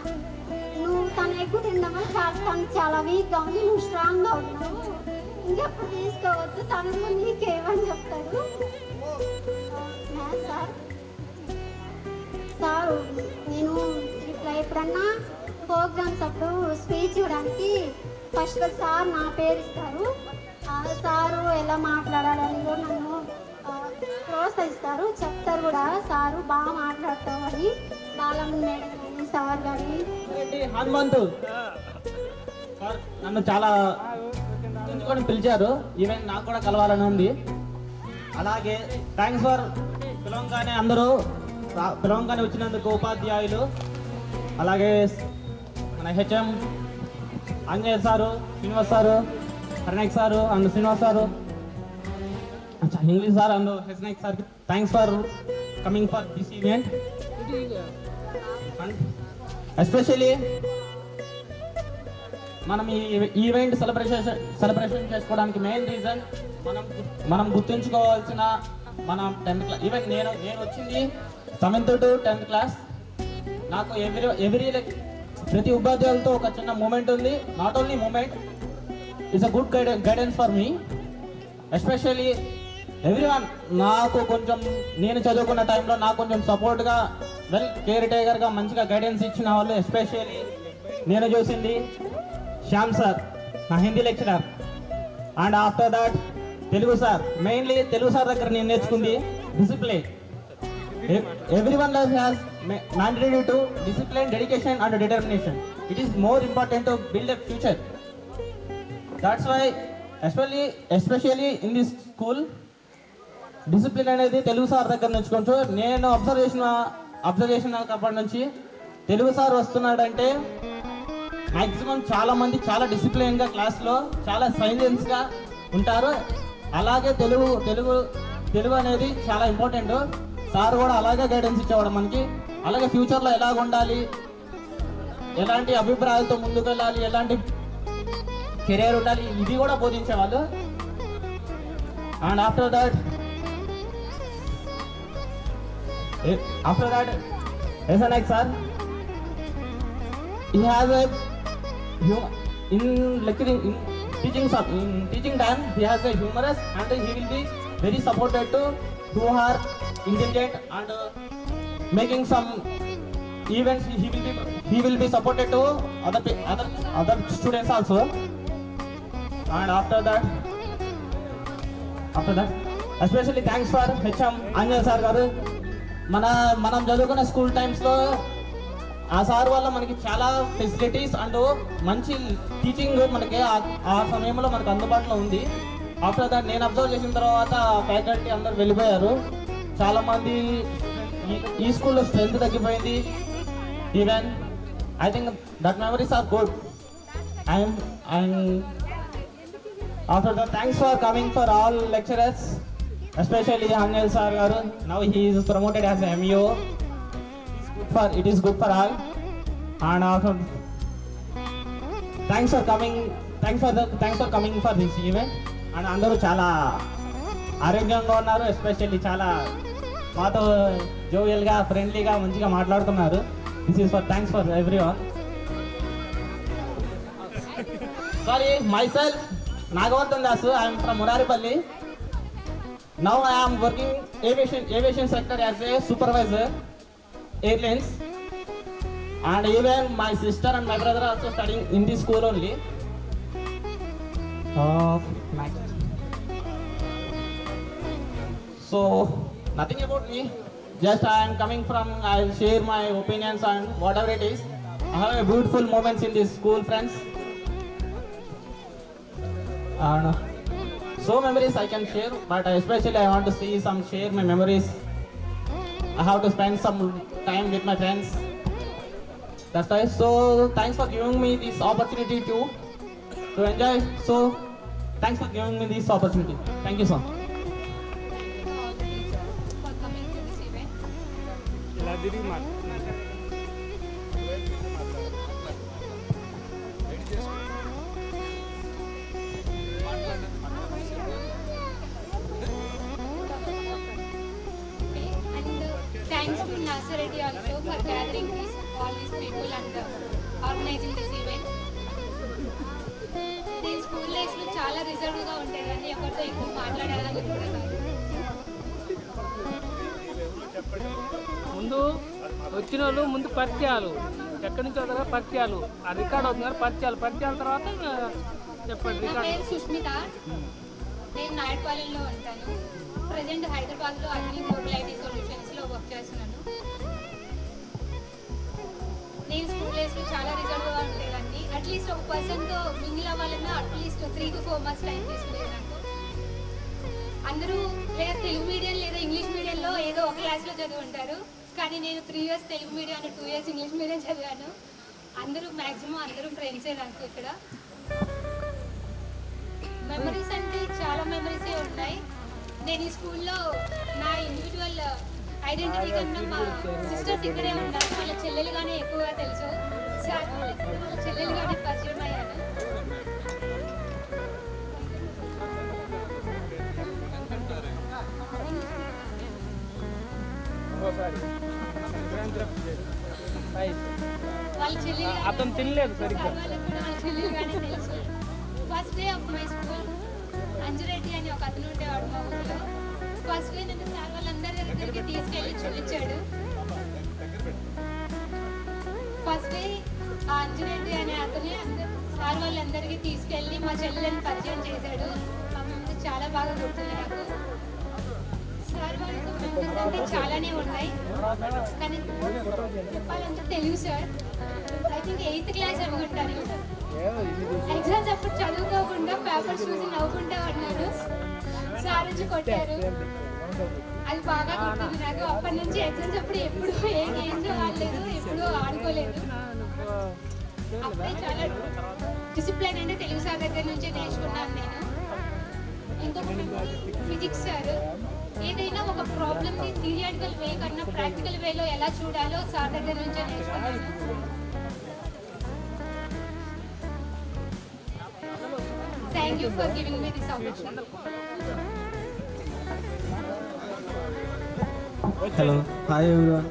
నువ్వు తన ఎగ్గు తిందామా, తను చాలా వీక్గా ఉంది, నువ్వు స్ట్రాంగ్గా ఉన్నావు, ఇంకెప్పుడు తీసుకోవద్దు, తను నీకేమని చెప్తాడు. సార్ నేను ఇట్లా ఎప్పుడన్నా ప్రోగ్రామ్స్ అప్పుడు స్పీచ్ ఇవ్వడానికి ఫస్ట్ సార్ నా పేరు ఇస్తారు. సారు ఎలా మాట్లాడాలని కూడా నన్ను ప్రోత్సహిస్తారు, చెప్తారు కూడా. సారు బాగా మాట్లాడతావు అని బాలమ్మ మేడం కానీ సార్ కానీ. హనుమంతు సార్ నన్ను చాలా గుర్తుంచుకొని పిలిచారు. ఈవెన్ నాకు కూడా కలవాలని ఉంది. అలాగే థ్యాంక్స్ ఫర్ పిలవంగానే అందరూ పిలవంగానే వచ్చినందుకు ఉపాధ్యాయులు, అలాగే మన HM Anjay sir, Srinivas sir, Harinayak sir and Srinivas sir, English sir and H Nayak సార్కి thanks for coming for this event. And especially మనం ఈ ఈవెంట్ సెలబ్రేషన్ చేసుకోవడానికి మెయిన్ రీజన్ మనం గుర్తుంచుకోవాల్సిన మన 10th క్లాస్. ఈవెన్ నేను వచ్చింది 7th to 10th క్లాస్. నాకు ఎవ్రీ ప్రతి ఉపాధ్యాయులతో ఒక చిన్న మూమెంట్ ఉంది. Not only moment, it's a good guidance for me. Especially everyone నాకు కొంచెం నేను చదువుకున్న టైంలో నాకు కొంచెం సపోర్ట్గా కేర్ టేకర్గా మంచిగా గైడెన్స్ ఇచ్చిన వాళ్ళు ఎస్పెషల్లీ నేను చూసింది శ్యామ్ సార్, నా Hindi lecturer. And after that Telugu sir, mainly Telugu sir దగ్గర నేను నేర్చుకుంది discipline. Everyone has mandatory to discipline, dedication and determination. It is more important to build a future. That's why especially in this school discipline అనేది Telugu sir దగ్గర నేర్చుకోవచ్చు. నేను observe చేసినప్పటి నుంచి Telugu sir వస్తున్నాడంటే maximum చాలా మంది చాలా డిసిప్లిన్గా క్లాస్లో చాలా సైలెన్స్గా ఉంటారు. అలాగే తెలుగు అనేది చాలా ఇంపార్టెంట్. సార్ కూడా అలాగే గైడెన్స్ ఇచ్చేవాడు మనకి. అలాగే ఫ్యూచర్లో ఎలాగ ఉండాలి, ఎలాంటి అభిప్రాయాలతో ముందుకు వెళ్ళాలి, ఎలాంటి కెరీర్ ఉండాలి, ఇది కూడా బోధించేవాళ్ళు. And after that SNX sir, he has a in lecturing, in teaching time, he has a humorous and he will be very supported to who are intelligent and making some events. He will be supported to other students also. And after that especially thanks for HM Anjal sir garu. మనం చదువుకున్న school టైమ్స్లో ఆ sir వల్ల మనకి చాలా facilities and మంచి teaching మనకి ఆ సమయంలో మనకు అందుబాటులో ఉంది. ఆఫ్టర్ దట్ నేను అబ్జర్వ్ చేసిన తర్వాత ఫ్యాకల్టీ అందరు వెళ్ళిపోయారు. చాలామంది ఈ స్కూల్లో స్ట్రెంత్ తగ్గిపోయింది. Even I think that memories are good. And after that thanks for coming for all lecturers, especially Anjal sir garu. Now he is promoted as a MEO. It is good for all. And also thanks for coming for this event. And andaru chala ఆరోగ్యంగా ఉన్నారు. Especially చాలా మాతో జోవియల్గా ఫ్రెండ్లీగా మంచిగా మాట్లాడుతున్నారు. This is for thanks for everyone. Sorry, myself Nagavardhan Dasu. I am from Muraripalli. Now I am working aviation sector as a supervisor, airlines. And even my sister and my brother are also studying in this school only. So nothing about me. Just I am coming from. I will share my opinions and whatever it is. I have a beautiful moments in this school, friends. And so memories I can share, but especially I want to share my memories. I have to spend some time with my friends. That's why. So thanks for giving me this opportunity to enjoy. So thanks for giving me this opportunity. Thank you so much. For coming to this event. Thanks to Nasser Reddy also for gathering all these people and organizing this event. నేను school లైఫ్లో చాలా రిజర్వ్గా ఉండేదాన్ని, ఎవరితో ఎక్కువ మాట్లాడేదాన్ని కూడా కాదు. ముందు వచ్చిన వాళ్ళు ముందు పరిచయాలు, ఎక్కడి నుంచి వస్తారో పరిచయాలు, ఆ రికార్డ్ అవుతున్నారు పరిచయాల తర్వాత చెప్పండి. నా పేరు సుష్మిత, నేను నాయకపాలెంలో ఉంటాను. ప్రజెంట్ హైదరాబాద్లో అగ్ని గ్లోబల్ ఐటీ సొల్యూషన్స్లో వర్క్ చేస్తున్నాను. నేను స్కూల్ డేస్లో చాలా రిజర్వ్గా ఉండేదాన్ని. అట్లీస్ట్ ఒక పర్సన్తో మింగిల్ అవ్వాలన్నా అట్లీస్ట్ 3 to 4 months టైం తీసుకునేది నాకు. అందరూ లేదా తెలుగు మీడియం లేదా ఇంగ్లీష్ మీడియంలో ఏదో ఒక క్లాస్లో చదివి ఉంటారు, కానీ నేను 3 years Telugu medium and 2 years English medium చదివాను. మ్యాక్సిమం అందరూ ఫ్రెండ్సే నాకు ఇక్కడ. మెమరీస్ అంటే చాలా మెమరీసే ఉన్నాయి. నేను ఈ స్కూల్లో నా ఇండివిజువల్ ఐడెంటిటీ కన్నా మా సిస్టర్స్ ఇక్కడే ఉన్నారు. వాళ్ళ చెల్లెలుగానే ఎక్కువగా తెలుసు. వాళ్ళ చెల్లెలుగానే పరిచయం అయ్యాను. వాళ్ళ చెల్లెలు అతను తినలేదు సరిగ్గా. వాళ్ళకు కూడా వాళ్ళ చెల్లెలుగానే తెలుసు. First day of my school Anju Reddy అని ఒక అతను ఉండేవాడు మా ఊళ్ళో. ఫస్ట్ నేను సార్ వాళ్ళందరి దగ్గరికి తీసుకెళ్ళి చూపించాడు. ఫస్ట్ ఆంజనేయుడు అనే అతని సార్ వాళ్ళందరికీ తీసుకెళ్ళి మా చెల్లెని పరిచయం చేశాడు. చాలా బాగా గుర్తుంది నాకు. సార్ వాళ్ళతో మెమరీస్ అంటే చాలానే ఉన్నాయి, కానీ చెప్పాలంటే Telugu sir I think 8th class అనుకుంటాను. ఎగ్జామ్స్ అప్పుడు చదువుకోకుండా పేపర్స్ చూసి నవ్వుకుంటా ఉన్నాను. సార్ వచ్చి కొట్టారు, అది బాగా గుర్తుంది నాకు. అప్పటి నుంచి ఎగ్జామ్స్ అప్పుడు ఎప్పుడు ఏ గేమ్స్ ఆడలేదు, ఎప్పుడు ఆడుకోలేదు. అప్పుడే చాలా డిసిప్లిన్ అంటే తెలుగు సార్ దగ్గర నుంచే నేర్చుకున్నాను నేను. ఇంకొకటి ఫిజిక్స్ సార్ ఏదైనా ఒక ప్రాబ్లమ్ని థియరిటికల్ వే కన్నా ప్రాక్టికల్ వేలో ఎలా చూడాలో సార్ దగ్గర నుంచే నేర్చుకున్నాను. Thank you for giving me this opportunity. Hello, hi everyone.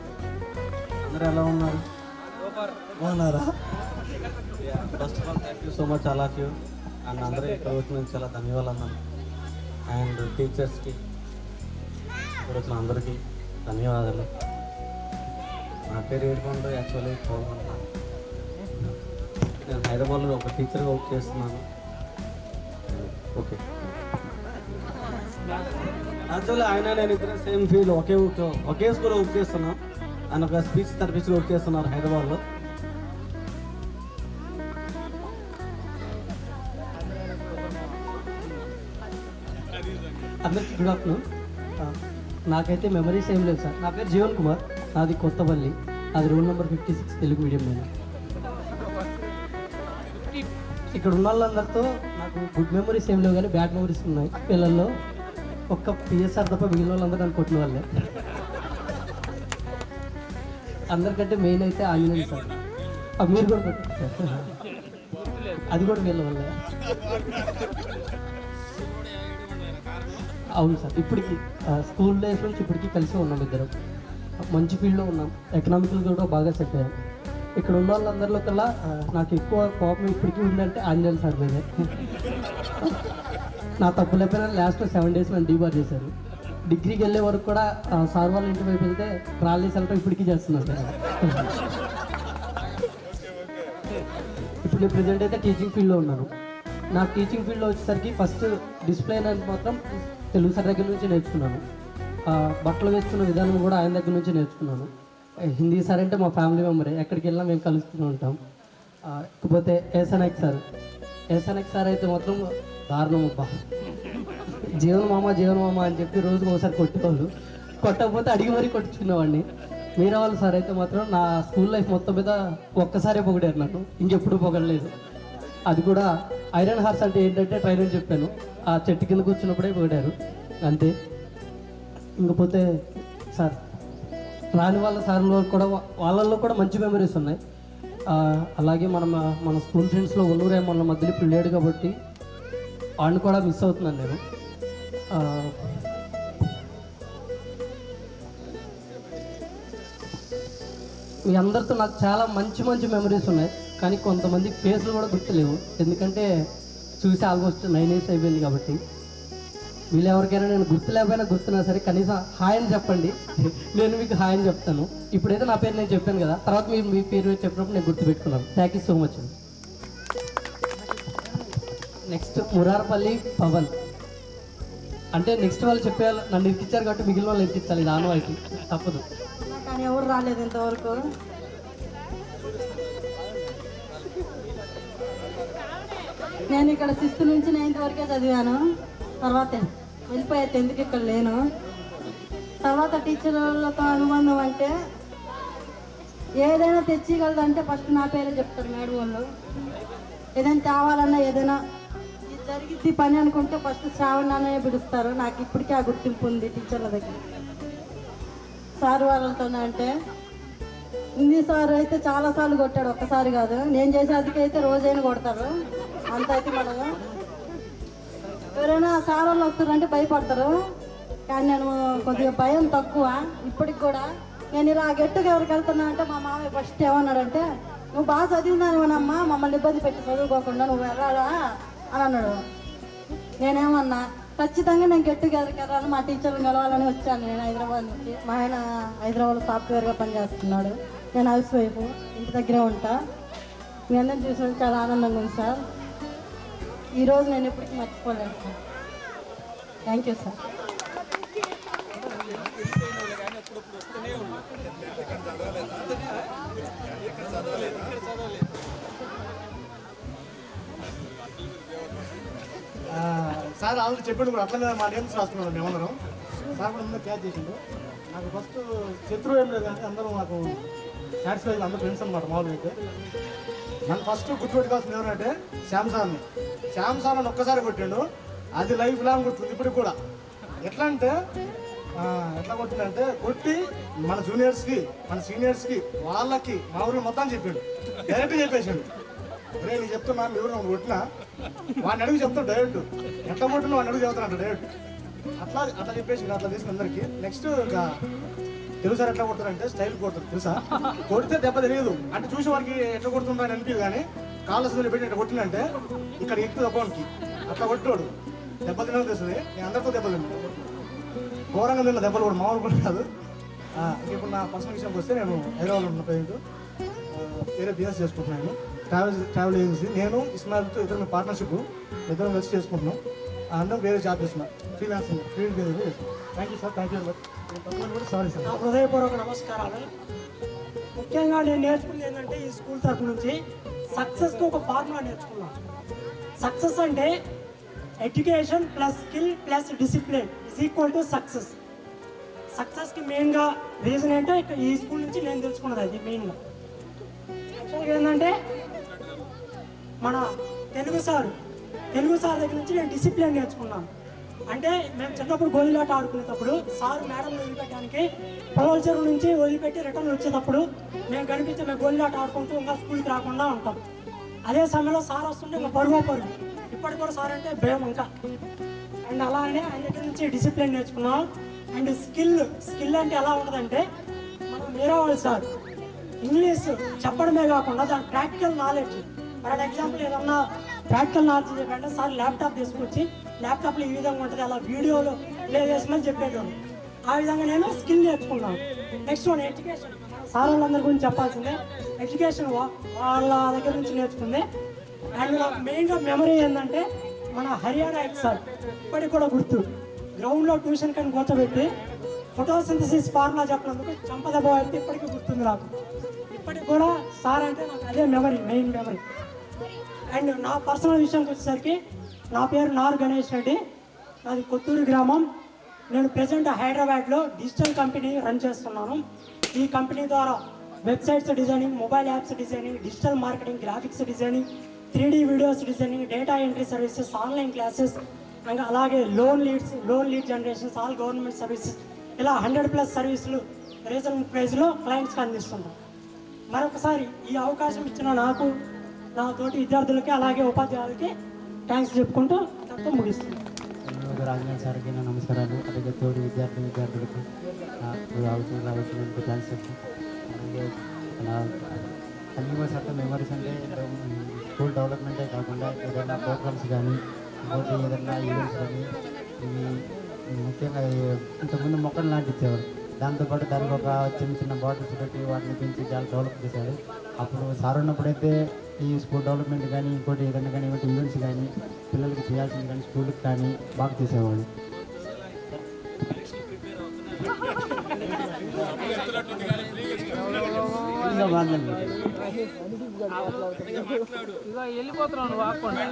అందరూ ఎలా ఉన్నారు? బాగున్నారా? First of all thank you so much all of you. And అందరూ ఇక్కడ వచ్చినందుకు చాలా ధన్యవాదాలు. అండ్ టీచర్స్కి ఇక్కడ వచ్చిన అందరికీ ధన్యవాదాలు. నా పేరు ఏడుకొండ. యాక్చువల్లీ నేను హైదరాబాద్లో ఒక టీచర్గా వర్క్ చేస్తున్నాను. ఓకే, యాక్చువల్లీ ఆయన నేను ఇద్దరు సేమ్ ఫీల్డ్ ఒకే స్కూల్లో వర్క్ చేస్తున్నాం. ఆయన ఒక స్పీచ్ థెరపిస్ట్లో వర్క్ చేస్తున్నారు హైదరాబాద్లో. అందరికీ గుడ్ ఆఫ్టర్నూన్. నాకైతే మెమరీస్ ఏం లేదు సార్. నా పేరు జీవన్ కుమార్, నాది కొత్తపల్లి, అది రూల్ నెంబర్ 56 తెలుగు మీడియం. నేను ఇక్కడ ఉన్న వాళ్ళందరితో నాకు గుడ్ మెమరీస్ ఏం లేవు, కానీ బ్యాడ్ మెమరీస్ ఉన్నాయి. పిల్లల్లో ఒక్క పిఎస్ఆర్ తప్ప మిగిలిన వాళ్ళందరూ నన్ను కొట్టిన వాళ్ళే. అందరికంటే మెయిన్ అయితే ఆంజనేయులు సార్. మీరు కూడా కొట్టారు సార్, అది కూడా వీళ్ళ వల్లే. అవును సార్, ఇప్పటికి స్కూల్ డేస్ నుంచి ఇప్పటికీ కలిసి ఉన్నాం. ఇద్దరం మంచి ఫీల్డ్లో ఉన్నాం. ఎకనామికల్ కూడా బాగా సెట్ అయ్యాం. ఇక్కడ ఉన్న వాళ్ళందరిలో కల్లా నాకు ఎక్కువ కోపం ఇప్పటికీ ఉందంటే ఆంజనేయులు సార్ మీదే. నా తప్పు లేకపోయినా లాస్ట్ 7 days నన్ను డీబార్ చేశారు. డిగ్రీకి వెళ్ళే వరకు కూడా సార్ వాళ్ళ ఇంటి వైపు వెళ్తే ట్రాలీస్ వెళ్ళటం ఇప్పటికీ చేస్తున్నారు సార్. ఇప్పుడు నేను ప్రజెంట్ అయితే టీచింగ్ ఫీల్డ్లో ఉన్నాను. నా టీచింగ్ ఫీల్డ్లో వచ్చేసరికి ఫస్ట్ డిస్ప్లే అనేది మాత్రం తెలుగు సార్ దగ్గర నుంచి నేర్చుకున్నాను. బట్టలు వేసుకున్న విధానం కూడా ఆయన దగ్గర నుంచి నేర్చుకున్నాను. హిందీ సార్ అంటే మా ఫ్యామిలీ మెంబరే, ఎక్కడికి వెళ్ళినా మేము కలుస్తూనే ఉంటాం. ఇకపోతే ఏసనాయక్ సార్ అయితే మాత్రం దారుణం అబ్బా. జీవన్ మామ అని చెప్పి రోజుకు ఒకసారి కొట్టేవాళ్ళు. కొట్టకపోతే అడిగి మరీ కొట్టించుకునేవాడిని. మీరా వాళ్ళు సార్ అయితే మాత్రం నా స్కూల్ లైఫ్ మొత్తం మీద ఒక్కసారే పొగిడారు నన్ను, ఇంకెప్పుడు పొగడలేదు. అది కూడా ఐరన్ హార్స్ అంటే ఏంటంటే ట్రైన్ అని చెప్పాను, ఆ చెట్టు కింద కూర్చున్నప్పుడే పొగిడారు అంతే. ఇంకపోతే సార్ రాని వాళ్ళ సార్లో కూడా వాళ్ళల్లో కూడా మంచి మెమరీస్ ఉన్నాయి. అలాగే మన స్కూల్ ఫ్రెండ్స్లో ఉన్నూరే మన మధ్యలో ఇప్పుడు లేడు కాబట్టి వాడిని కూడా మిస్ అవుతున్నాను నేను. మీ అందరితో నాకు చాలా మంచి మెమరీస్ ఉన్నాయి, కానీ కొంతమంది ఫేస్లు కూడా గుర్తులేవు. ఎందుకంటే చూసి ఆల్మోస్ట్ 9 years అయిపోయింది కాబట్టి. వీళ్ళు ఎవరికైనా నేను గుర్తులేకపోయినా గుర్తున్నా సరే కనీసం హాయ్ అని చెప్పండి, నేను మీకు హాయ్ అని చెప్తాను. ఇప్పుడైతే నా పేరు నేను చెప్పాను కదా, తర్వాత మీరు మీ పేరు చెప్పినప్పుడు నేను గుర్తుపెట్టుకున్నాను. థ్యాంక్ యూ సో మచ్ అండి. నెక్స్ట్ మురారపల్లి పవన్. అంటే నెక్స్ట్ వాళ్ళు చెప్పేవాళ్ళు నన్ను ఎక్కించారు కాబట్టి మిగిలిన వాళ్ళు ఎక్కించాలి, ఇది ఆనవాయితీ, తప్పదు. కానీ ఎవరు రాలేదు ఇంతవరకు. నేను ఇక్కడ 6th నుంచి 9th వరకే చదివాను. తర్వాత వెళ్ళిపోయా, 10th ఇక్కడ లేను. తర్వాత టీచర్లతో అనుబంధం అంటే ఏదైనా తెచ్చిగలదంటే ఫస్ట్ నా పేరే చెప్తారు మేడం వాళ్ళు. ఏదైనా తేవాలన్నా ఏదైనా జరిగిద్ది పని అనుకుంటే ఫస్ట్ శ్రావణ్ అనే పిలుస్తారు. నాకు ఇప్పటికీ ఆ గుర్తింపు ఉంది టీచర్ల దగ్గర. సార్ వాళ్ళతో అంటే హిందీ సార్ అయితే చాలాసార్లు కొట్టాడు, ఒక్కసారి కాదు. నేను చేసేదికి అయితే రోజైనా కొడతారు, అంత అయితే మనము. ఎవరైనా సార్ వాళ్ళు వస్తారంటే భయపడతారు, కానీ నేను కొద్దిగా భయం తక్కువ. ఇప్పటికి కూడా నేను ఇలా గెట్టుకు ఎవరికి వెళ్తున్నా అంటే మా మామయ్య ఫస్ట్ ఏమన్నాడంటే, నువ్వు బాగా చదివిందానివనమ్మా, మమ్మల్ని ఇబ్బంది పెట్టి చదువుకోకుండా నువ్వు వెళ్ళాలా అని అన్నాడు. నేనేమన్నా ఖచ్చితంగా నేను గెట్ టుగెదర్కి వెళ్ళాలని మా టీచర్ని కలవాలని వచ్చాను. నేను హైదరాబాద్ నుంచి. మా ఆయన హైదరాబాద్లో సాఫ్ట్వేర్గా పనిచేస్తున్నాడు. నేను హౌస్ వైఫ్, ఇంటి దగ్గరే ఉంటా. మీ అందరిని చూసినందుకు చాలా ఆనందంగా ఉంది సార్. ఈరోజు నేను ఎప్పటికీ మర్చిపోలేను sir. Thank you sir. Sir already చెప్పాడు కూడా అట్లనే మా నేమ్స్ రాసుకున్నాం మేమందరం. సార్ కూడా ముందు క్యాచ్ చేసిండు. నాకు ఫస్ట్ శత్రువు ఏం లేదు కానీ అందరూ నాకు సాటిస్ఫై అందరూ ఫ్రెండ్స్ అనమాట. మామూలుగా అయితే నన్ను ఫస్ట్ గుర్తుపెట్టుకోవాల్సింది ఎవరంటే శ్యామ్ సార్ని. శ్యామ్ సార్ నన్ను ఒక్కసారి కొట్టిండు, అది లైఫ్ లాంగ్ కొడుతుంది ఇప్పటికి కూడా. ఎట్లా అంటే ఎట్లా కొట్టిందంటే కొట్టి మన జూనియర్స్కి మన సీనియర్స్కి వాళ్ళకి మా ఊరిలో మొత్తం చెప్పిండు. డైరెక్ట్గా చెప్పేసిండు, రే నేను చెప్తున్నా మీ ఊరు నన్ను కొట్టినా వాడిని అడుగు చెప్తాను డైరెక్ట్, ఎట్లా కొట్టినా వాడిని అడుగు చెప్తాను డైరెక్ట్. అట్లా అట్లా చెప్పేసి అట్లా చేసిన అందరికీ. నెక్స్ట్ ఇంకా తెలుసు సార్ ఎట్లా కొడతారంటే స్టైల్ కొడతారు తెలుసా. కొడితే దెబ్బ తెలియదు అంటే చూసి వాడికి ఎట్లా కొడుతుందని అనిపించదు, కానీ కాళ్ళ సందులో పెట్టి ఎట్లా కొట్టినంటే ఇక్కడ ఎక్కువ అకౌంట్కి అట్లా కొట్టాడు. దెబ్బ తినడం తెలుస్తుంది. నేను అందరితో దెబ్బ తిన్నాను, ఘోరంగా తిన్న దెబ్బలు కూడా మామూలు కూడా కాదు. ఇప్పుడు నా పర్సనల్ విషయంకి వస్తే నేను హైదరాబాద్లో ఉన్న ప్రజెంట్ వేరే బిజినెస్ చేసుకుంటున్నాను, ట్రావెల్ ఏజెన్సీ. నేను ఇస్మాయిల్తో ఇద్దరు పార్ట్నర్షిప్ ఇద్దరం కలిసి చేసుకుంటున్నాం. అందరం వేరే జాబ్ చేస్తున్నాం, freelancing thank you sir. Thank you very much. Sorry sir. నా హృదయపూర్వక నమస్కారాలు. ముఖ్యంగా నేను నేర్చుకున్నది ఏంటంటే ఈ స్కూల్ తరఫు నుంచి సక్సెస్కి ఒక ఫార్ములా నేర్చుకున్నాను. సక్సెస్ అంటే education plus skill plus discipline is equal to success. సక్సెస్కి మెయిన్గా రీజన్ ఏంటో ఈ స్కూల్ నుంచి నేను తెలుసుకున్నది. అది మెయిన్గా యాక్చువల్గా ఏంటంటే మన తెలుగు సార్ దగ్గర నుంచి నేను డిసిప్లిన్ నేర్చుకున్నాను. అంటే మేము చిన్నప్పుడు గోళీలాట ఆడుకునేటప్పుడు సార్ మేడం వదిలిపెట్టడానికి పొలాల చెరువు నుంచి వదిలిపెట్టి రిటర్న్ వచ్చేటప్పుడు మేము కనిపించి మేము గోళీలాట ఆడుకుంటూ ఇంకా స్కూల్కి రాకుండా ఉంటాం. అదే సమయంలో సార్ వస్తుంటే ఇంకా పరుగు ఇప్పటికి కూడా సార్ అంటే భయం ఇంకా. అండ్ అలానే ఆయన దగ్గర నుంచి డిసిప్లిన్ నేర్చుకున్నాం. అండ్ స్కిల్ అంటే ఎలా ఉంటుందంటే మనం వేరే వాళ్ళు సార్ ఇంగ్లీష్ చెప్పడమే కాకుండా దాని ప్రాక్టికల్ నాలెడ్జ్. ఫర్ ఎగ్జాంపుల్ ఏదన్నా ప్రాక్టికల్ నాలెడ్జ్ చెప్పంటే సార్ ల్యాప్టాప్ తీసుకొచ్చి ల్యాప్టాప్లో ఈ విధంగా ఉంటుంది అలా వీడియోలో ప్లే చేసుకుని చెప్పేటోడు. ఆ విధంగా నేను స్కిల్ నేర్చుకున్నాను. Next one education. సార్ వాళ్ళందరి గురించి చెప్పాల్సిందే. ఎడ్యుకేషన్ వాళ్ళ దగ్గర నుంచి నేర్చుకుంది. అండ్ నాకు మెయిన్గా మెమరీ ఏంటంటే మన హర్యానా ఎక్స్ సార్ ఇప్పటికి కూడా గుర్తు. గ్రౌండ్లో ట్యూషన్ కానీ కూర్చోబెట్టి ఫోటోసింథసిస్ ఫార్ములా చెప్పినందుకు చంపదెబ్బ అయితే ఇప్పటికీ గుర్తుంది నాకు. ఇప్పటికి కూడా సార్ అంటే నాకు అదే మెమరీ, మెయిన్ మెమరీ. అండ్ నా పర్సనల్ విషయానికి వచ్చేసరికి నా పేరు నార్ గణేష్ రెడ్డి, నాది కొత్తూరు గ్రామం. నేను ప్రజెంట్ హైదరాబాద్లో డిజిటల్ కంపెనీ రన్ చేస్తున్నాను. ఈ కంపెనీ ద్వారా websites designing, mobile apps designing, digital marketing, graphics designing, 3D videos designing, data entry services, online classes, ఇంకా అలాగే loan lead generations, all government services, ఇలా 100+ సర్వీసులు రీజనబుల్ ప్రైస్లో క్లయింట్స్కి అందిస్తున్నాం. మరొకసారి ఈ అవకాశం ఇచ్చిన నాకు, నా తోటి విద్యార్థులకి అలాగే ఉపాధ్యాయులకి థ్యాంక్స్ చెప్పుకుంటూ అంతటితో ముగిస్తున్నాను. రాజనాథ్ సార్కి నా నమస్కారాలు. అలాగే తోటి విద్యార్థులకు రావాల్సినందుకు థ్యాంక్స్ చెప్తాను. అలాగే కన్యూమర్ చట్టం మెమరీస్ అంటే స్కూల్ డెవలప్మెంటే కాకుండా ఏదైనా ప్రోగ్రామ్స్ కానీ ఇంకోటి ఏదైనా ఈవెంట్స్ కానీ ఇవి ముఖ్యంగా ఇంతకుముందు మొక్కలు నాటించేవారు. దాంతోపాటు దానికి ఒక చిన్న బాటిల్స్ పెట్టి వాటిని పెంచి చాలా డెవలప్ చేశారు. అప్పుడు సార్ ఉన్నప్పుడైతే ఈ స్కూల్ డెవలప్మెంట్ కానీ ఇంకోటి ఏదైనా కానీ ఇటువంటి ఈవెంట్స్ కానీ పిల్లలకి చేయాల్సింది కానీ స్కూల్కి కానీ బాగా చేసేవాళ్ళు. వెళ్ళిపోతున్నాను వాకుండా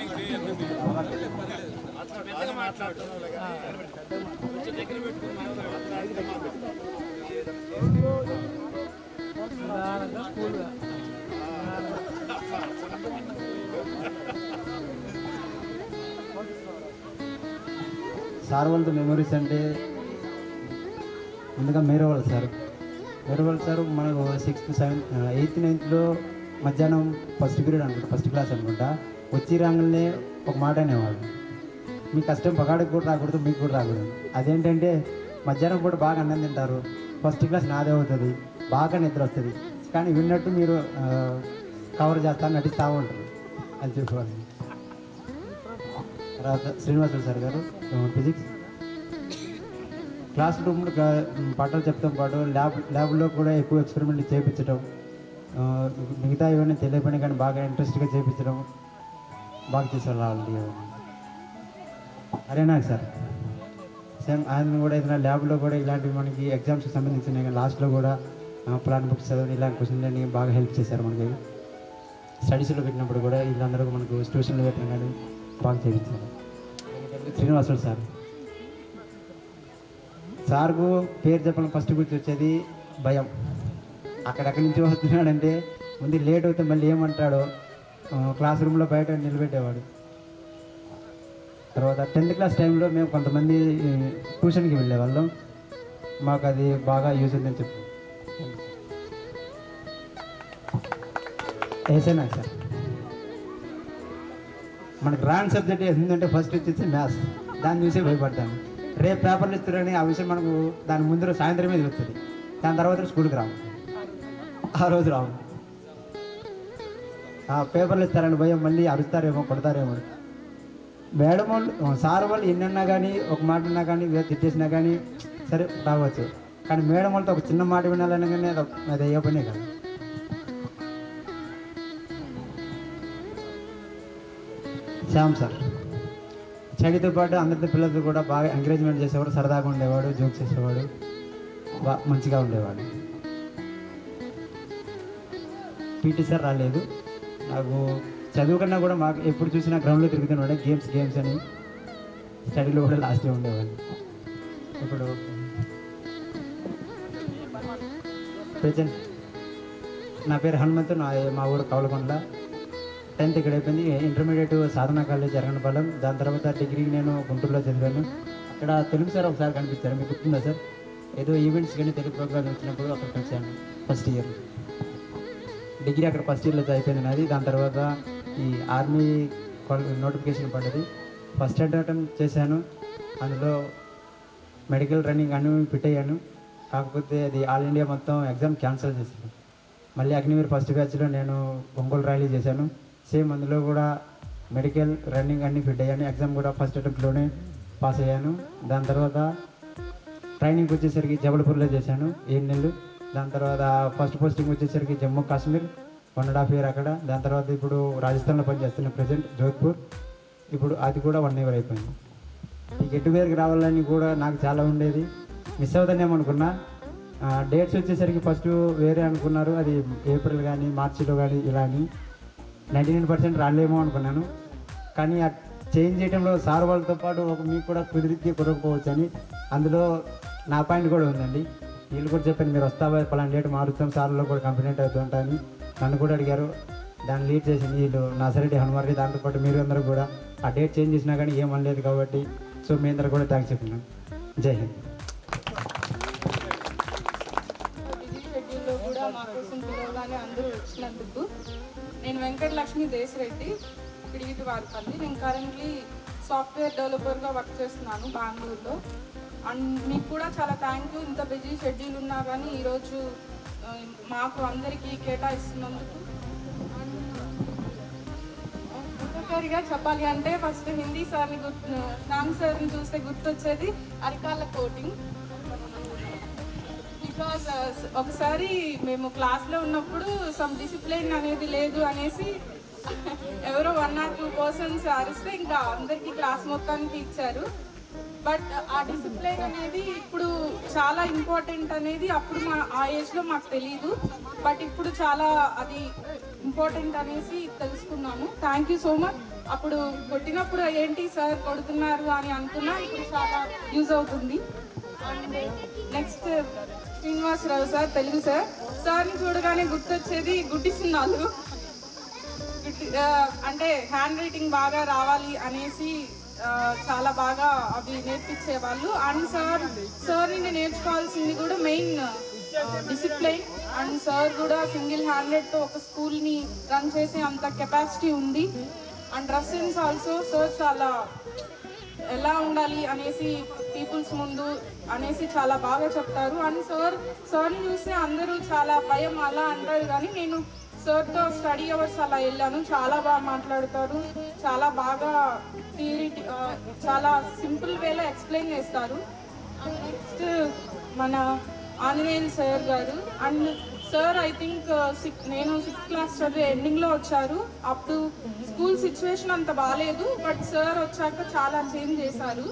సార్ వాళ్ళతో మెమరీస్ అంటే ముందుగా మేరవాళ్ళు సార్ మనకు 6th 7th 8th 9thలో మధ్యాహ్నం ఫస్ట్ పీరియడ్ అనుకుంటా, ఫస్ట్ క్లాస్ అనుకుంటా, వచ్చి రాగానే ఒక మాట అనేవాడు, మీ కష్టం పగాడికి కూడా రాకూడదు, మీకు కూడా రాకూడదు. అదేంటంటే మధ్యాహ్నం పూట బాగా అన్నం తింటారు, ఫస్ట్ క్లాస్ నాదే అవుతుంది, బాగా నిద్ర వస్తుంది, కానీ విన్నట్టు మీరు కవర్ చేస్తా నటిస్తూ ఉంటారు అని చెప్పేవాళ్ళు. తర్వాత శ్రీనివాసులు సార్ గారు ఫిజిక్స్. క్లాస్ రూమ్ పాఠాలు చెప్తాం పాటు ల్యాబ్లో కూడా ఎక్కువ ఎక్స్పెరిమెంట్ చేయించడం, మిగతా ఇవన్నీ తెలియకపోయినా కానీ బాగా ఇంట్రెస్ట్గా చేయించడం బాగా తీసుకెళ్ళాలి. అరేనా సార్ సేమ్ ఆయన కూడా ఏదైనా ల్యాబ్లో కూడా ఇలాంటివి మనకి ఎగ్జామ్స్కి సంబంధించిన లాస్ట్లో కూడా ప్లాన్ బుక్స్ చదవని ఇలాంటి క్వశ్చన్లని బాగా హెల్ప్ చేశారు మనకి. స్టడీస్లో పెట్టినప్పుడు కూడా వీళ్ళందరూ మనకు ట్యూషన్లో పెట్టిన కానీ బాగా చేయించారు. శ్రీనివాసులు సార్కు పేరు చెప్పడం ఫస్ట్ గుర్తు వచ్చేది భయం. అక్కడెక్కడి నుంచి వస్తున్నాడంటే ముందు లేట్ అవుతే మళ్ళీ ఏమంటాడో క్లాస్ రూమ్లో బయట నిలబెట్టేవాడు. తర్వాత 10th క్లాస్ టైంలో మేము కొంతమంది ట్యూషన్కి వెళ్ళేవాళ్ళం. మాకు అది బాగా యూజ్ ఉందని చెప్పి వేసేనా సార్. మనకు రాని సబ్జెక్ట్ ఏంటంటే ఫస్ట్ వచ్చేసి మ్యాథ్స్. దాన్ని చూసే భయపడతాను. రేపు పేపర్లు ఇస్తారని ఆ విషయం మనకు దాని ముందు సాయంత్రమే తెలుస్తుంది. దాని తర్వాత స్కూల్కి రాము, ఆ రోజు రాము. పేపర్లు ఇస్తారని భయం, మళ్ళీ అరుస్తారేమో కొడతారేమో. మేడం వాళ్ళు సార్ వాళ్ళు ఎన్నన్నా కానీ ఒక మాట ఉన్నా కానీ తిట్టేసినా కానీ సరే రావచ్చు. కానీ మేడం వాళ్ళతో ఒక చిన్న మాట వినాలన్నా కానీ అది అయ్యే పనే కాదు. శ్యామ్ సార్ స్టడీతో పాటు అందరితో పిల్లలతో కూడా బాగా ఎంకరేజ్మెంట్ చేసేవాడు, సరదాగా ఉండేవాడు, జోక్ చేసేవాడు, మంచిగా ఉండేవాడు. పీటీ సార్ రాలేదు. నాకు చదువు కన్నా కూడా మాకు ఎప్పుడు చూసినా గ్రౌండ్లో తిరుగుతున్నాడు. గేమ్స్ అని స్టడీలో కూడా లాస్ట్లో ఉండేవాడు. ఇప్పుడు ప్రజెంట్ నా పేరు హనుమంతు, మా ఊరు కవలకొండ. 10th ఇక్కడ అయిపోయింది. ఇంటర్మీడియట్ సాధన కాలేజ్ ఎర్రగనపాలెం. దాని తర్వాత డిగ్రీ నేను గుంటూరులో చదివాను. అక్కడ తెలుగు సార్ ఒకసారి కనిపించారు, మీకు గుర్తుందా సార్? ఏదో ఈవెంట్స్ కానీ తెలుగు ప్రోగ్రామ్ వచ్చినప్పుడు అక్కడ కలిసాను ఫస్ట్ ఇయర్. డిగ్రీ అక్కడ ఫస్ట్ ఇయర్లో అయిపోయింది నాది. దాని తర్వాత ఈ ఆర్మీ నోటిఫికేషన్ పడ్డది. ఫస్ట్ అటెంప్ట్ చేశాను. అందులో మెడికల్ రన్నింగ్ అన్నీ ఫిట్ అయ్యాను. కాకపోతే అది ఆల్ ఇండియా మొత్తం ఎగ్జామ్ క్యాన్సిల్ చేశాను. మళ్ళీ అగ్నివీర్ ఫస్ట్ బ్యాచ్లో నేను ఒంగోలు ర్యాలీ చేశాను. సేమ్ అందులో కూడా మెడికల్ రన్నింగ్ అన్నీ ఫిట్ అయ్యాను. ఎగ్జామ్ కూడా ఫస్ట్ అటెంప్ట్లోనే పాస్ అయ్యాను. దాని తర్వాత ట్రైనింగ్ వచ్చేసరికి జబల్పూర్లో చేశాను 7 నెలలు. దాని తర్వాత ఫస్ట్ పోస్టింగ్ వచ్చేసరికి జమ్మూ కాశ్మీర్ 1.5 year అక్కడ. దాని తర్వాత ఇప్పుడు రాజస్థాన్లో పనిచేస్తున్న ప్రజెంట్ జోధ్పూర్. ఇప్పుడు అది కూడా 1 year అయిపోయింది. ఈ గెట్ టుగెదర్కి రావాలని కూడా నాకు చాలా ఉండేది. మిస్ అవుతానేమో అనుకున్నా. డేట్స్ వచ్చేసరికి ఫస్ట్ వేరే అనుకున్నారు, అది ఏప్రిల్ కానీ మార్చిలో కానీ ఇలా అని. 99% రాలేమో అనుకున్నాను. కానీ ఆ చేంజ్ చేయడంలో సార్ వాళ్ళతో పాటు మీకు కూడా కుదరకపోవచ్చు అని అందులో నా పాయింట్ కూడా ఉందండి. వీళ్ళు కూడా చెప్పాను, మీరు వస్తావా పలానా డేట్ మారుస్తాం, సార్లో కూడా కంప్లైంట్ అవుతుంటాయని నన్ను కూడా అడిగారు. దాన్ని లీడ్ చేసింది వీళ్ళు నాసిరెడ్డి హనుమారెడ్డి. దాంతోపాటు మీరు అందరూ కూడా ఆ డేట్ చేంజ్ చేసినా కానీ ఏమనలేదు కాబట్టి సో మీ అందరూ కూడా థ్యాంక్స్ చెప్పినాం. జై హింద్. షెడ్యూల్లో కూడా మా కోసం పిలవగానే అందరూ వచ్చినందుకు. నేను వెంకటలక్ష్మి దేశరెడ్డి, పిడిగిటి వారిపల్లి. నేను కరెంట్లీ సాఫ్ట్వేర్ డెవలపర్గా వర్క్ చేస్తున్నాను బెంగళూరులో. అండ్ మీకు కూడా చాలా థ్యాంక్ యూ. ఇంత బిజీ షెడ్యూల్ ఉన్నా కానీ ఈరోజు మాకు అందరికీ కేటాయిస్తున్నందుకు. ఒక్కొక్కరిగా చెప్పాలి అంటే ఫస్ట్ హిందీ సార్ని శ్యామ్ సార్ని చూస్తే గుర్తొచ్చేది అరికాళ్ళ కోటింగ్. బికాజ్ ఒకసారి మేము క్లాస్లో ఉన్నప్పుడు సమ్ డిసిప్లిన్ అనేది లేదు అనేసి ఎవరో 1 or 2 persons అరిస్తే ఇంకా అందరికీ క్లాస్ మొత్తానికి ఇచ్చారు. బట్ ఆ డిసిప్లిన్ అనేది ఇప్పుడు చాలా ఇంపార్టెంట్ అనేది అప్పుడు ఆ ఏజ్లో మాకు తెలియదు. బట్ ఇప్పుడు చాలా అది ఇంపార్టెంట్ అనేసి తెలుసుకున్నాము. Thank you so much. అప్పుడు కొట్టినప్పుడు ఏంటి సార్ కొడుతున్నారు అని అనుకున్నా, ఇప్పుడు చాలా యూజ్ అవుతుంది. And next Srinivasarao sir, Telugu sir. Sir చూడగానే గుర్తొచ్చేది గుడ్డి సినిమాలు. అంటే హ్యాండ్ రైటింగ్ బాగా రావాలి అనేసి చాలా బాగా అవి నేర్పించేవాళ్ళు. అండ్ సార్ని నేను నేర్చుకోవాల్సింది కూడా మెయిన్ డిసిప్లైన్. అండ్ సార్ కూడా సింగిల్ హ్యాండెడ్తో ఒక స్కూల్ని రన్ చేసే అంత కెపాసిటీ ఉంది. And dress sense also sir చాలా ఎలా ఉండాలి అనేసి పీపుల్స్ ముందు అనేసి చాలా బాగా చెప్తారు. అండ్ సార్ని చూస్తే అందరూ చాలా భయం అలా అంటారు, కానీ నేను సార్తో స్టడీ అవర్స్ అలా వెళ్ళాను. చాలా బాగా మాట్లాడతారు, చాలా బాగా థియరీ చాలా సింపుల్ వేలో ఎక్స్ప్లెయిన్ చేస్తారు. నెక్స్ట్ మన ఆంజనేయులు సార్ గారు. అండ్ సార్ ఐ థింక్ నేను 6th క్లాస్ చదివే ఎండింగ్లో వచ్చారు. అప్పుడు స్కూల్ సిచ్యువేషన్ అంత బాగాలేదు, బట్ సార్ వచ్చాక చాలా చేంజ్ చేశారు.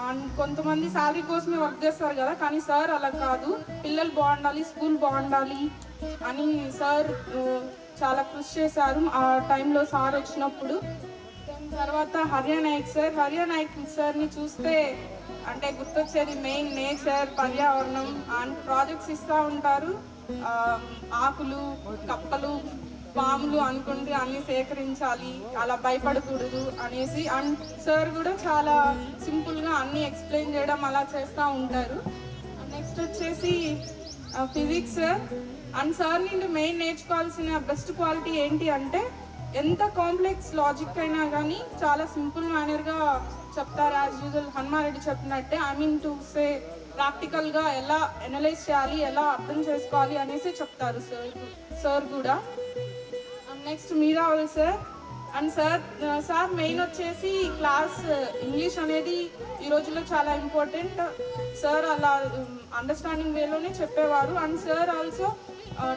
అండ్ కొంతమంది శాలరీ కోసమే వర్క్ చేస్తారు కదా, కానీ సార్ అలా కాదు, పిల్లలు బాగుండాలి, స్కూల్ బాగుండాలి అని సార్ చాలా కృషి చేశారు ఆ టైంలో సార్ వచ్చినప్పుడు. దాని తర్వాత హర్యా నాయక్ సార్ని చూస్తే అంటే గుర్తొచ్చేది మెయిన్ నేచర్, పర్యావరణం అండ్ ప్రాజెక్ట్స్ ఇస్తూ ఉంటారు. ఆకులు, కప్పలు, పాములు అనుకుంటే అన్ని సేకరించాలి, అలా భయపడకూడదు అనేసి. అండ్ సార్ కూడా చాలా సింపుల్గా అన్ని ఎక్స్ప్లెయిన్ చేయడం అలా చేస్తూ ఉంటారు. నెక్స్ట్ వచ్చేసి ఫిజిక్స్. అండ్ సార్ నుండి మెయిన్ నేర్చుకోవాల్సిన బెస్ట్ క్వాలిటీ ఏంటి అంటే ఎంత కాంప్లెక్స్ లాజిక్ అయినా కానీ చాలా సింపుల్ మేనర్గా చెప్తారు. యాజ్ యూజువల్ హనుమారెడ్డి చెప్పినట్టే, ఐ మీన్ టు సే ప్రాక్టికల్గా ఎలా అనలైజ్ చేయాలి, ఎలా అర్థం చేసుకోవాలి అనేసి చెప్తారు సార్ కూడా. Next Meeraval sir. And sir main వచ్చేసి క్లాస్ ఇంగ్లీష్ అనేది ఈ రోజుల్లో చాలా ఇంపార్టెంట్. సార్ అలా అండర్స్టాండింగ్ వేలోనే చెప్పేవారు. అండ్ సార్ ఆల్సో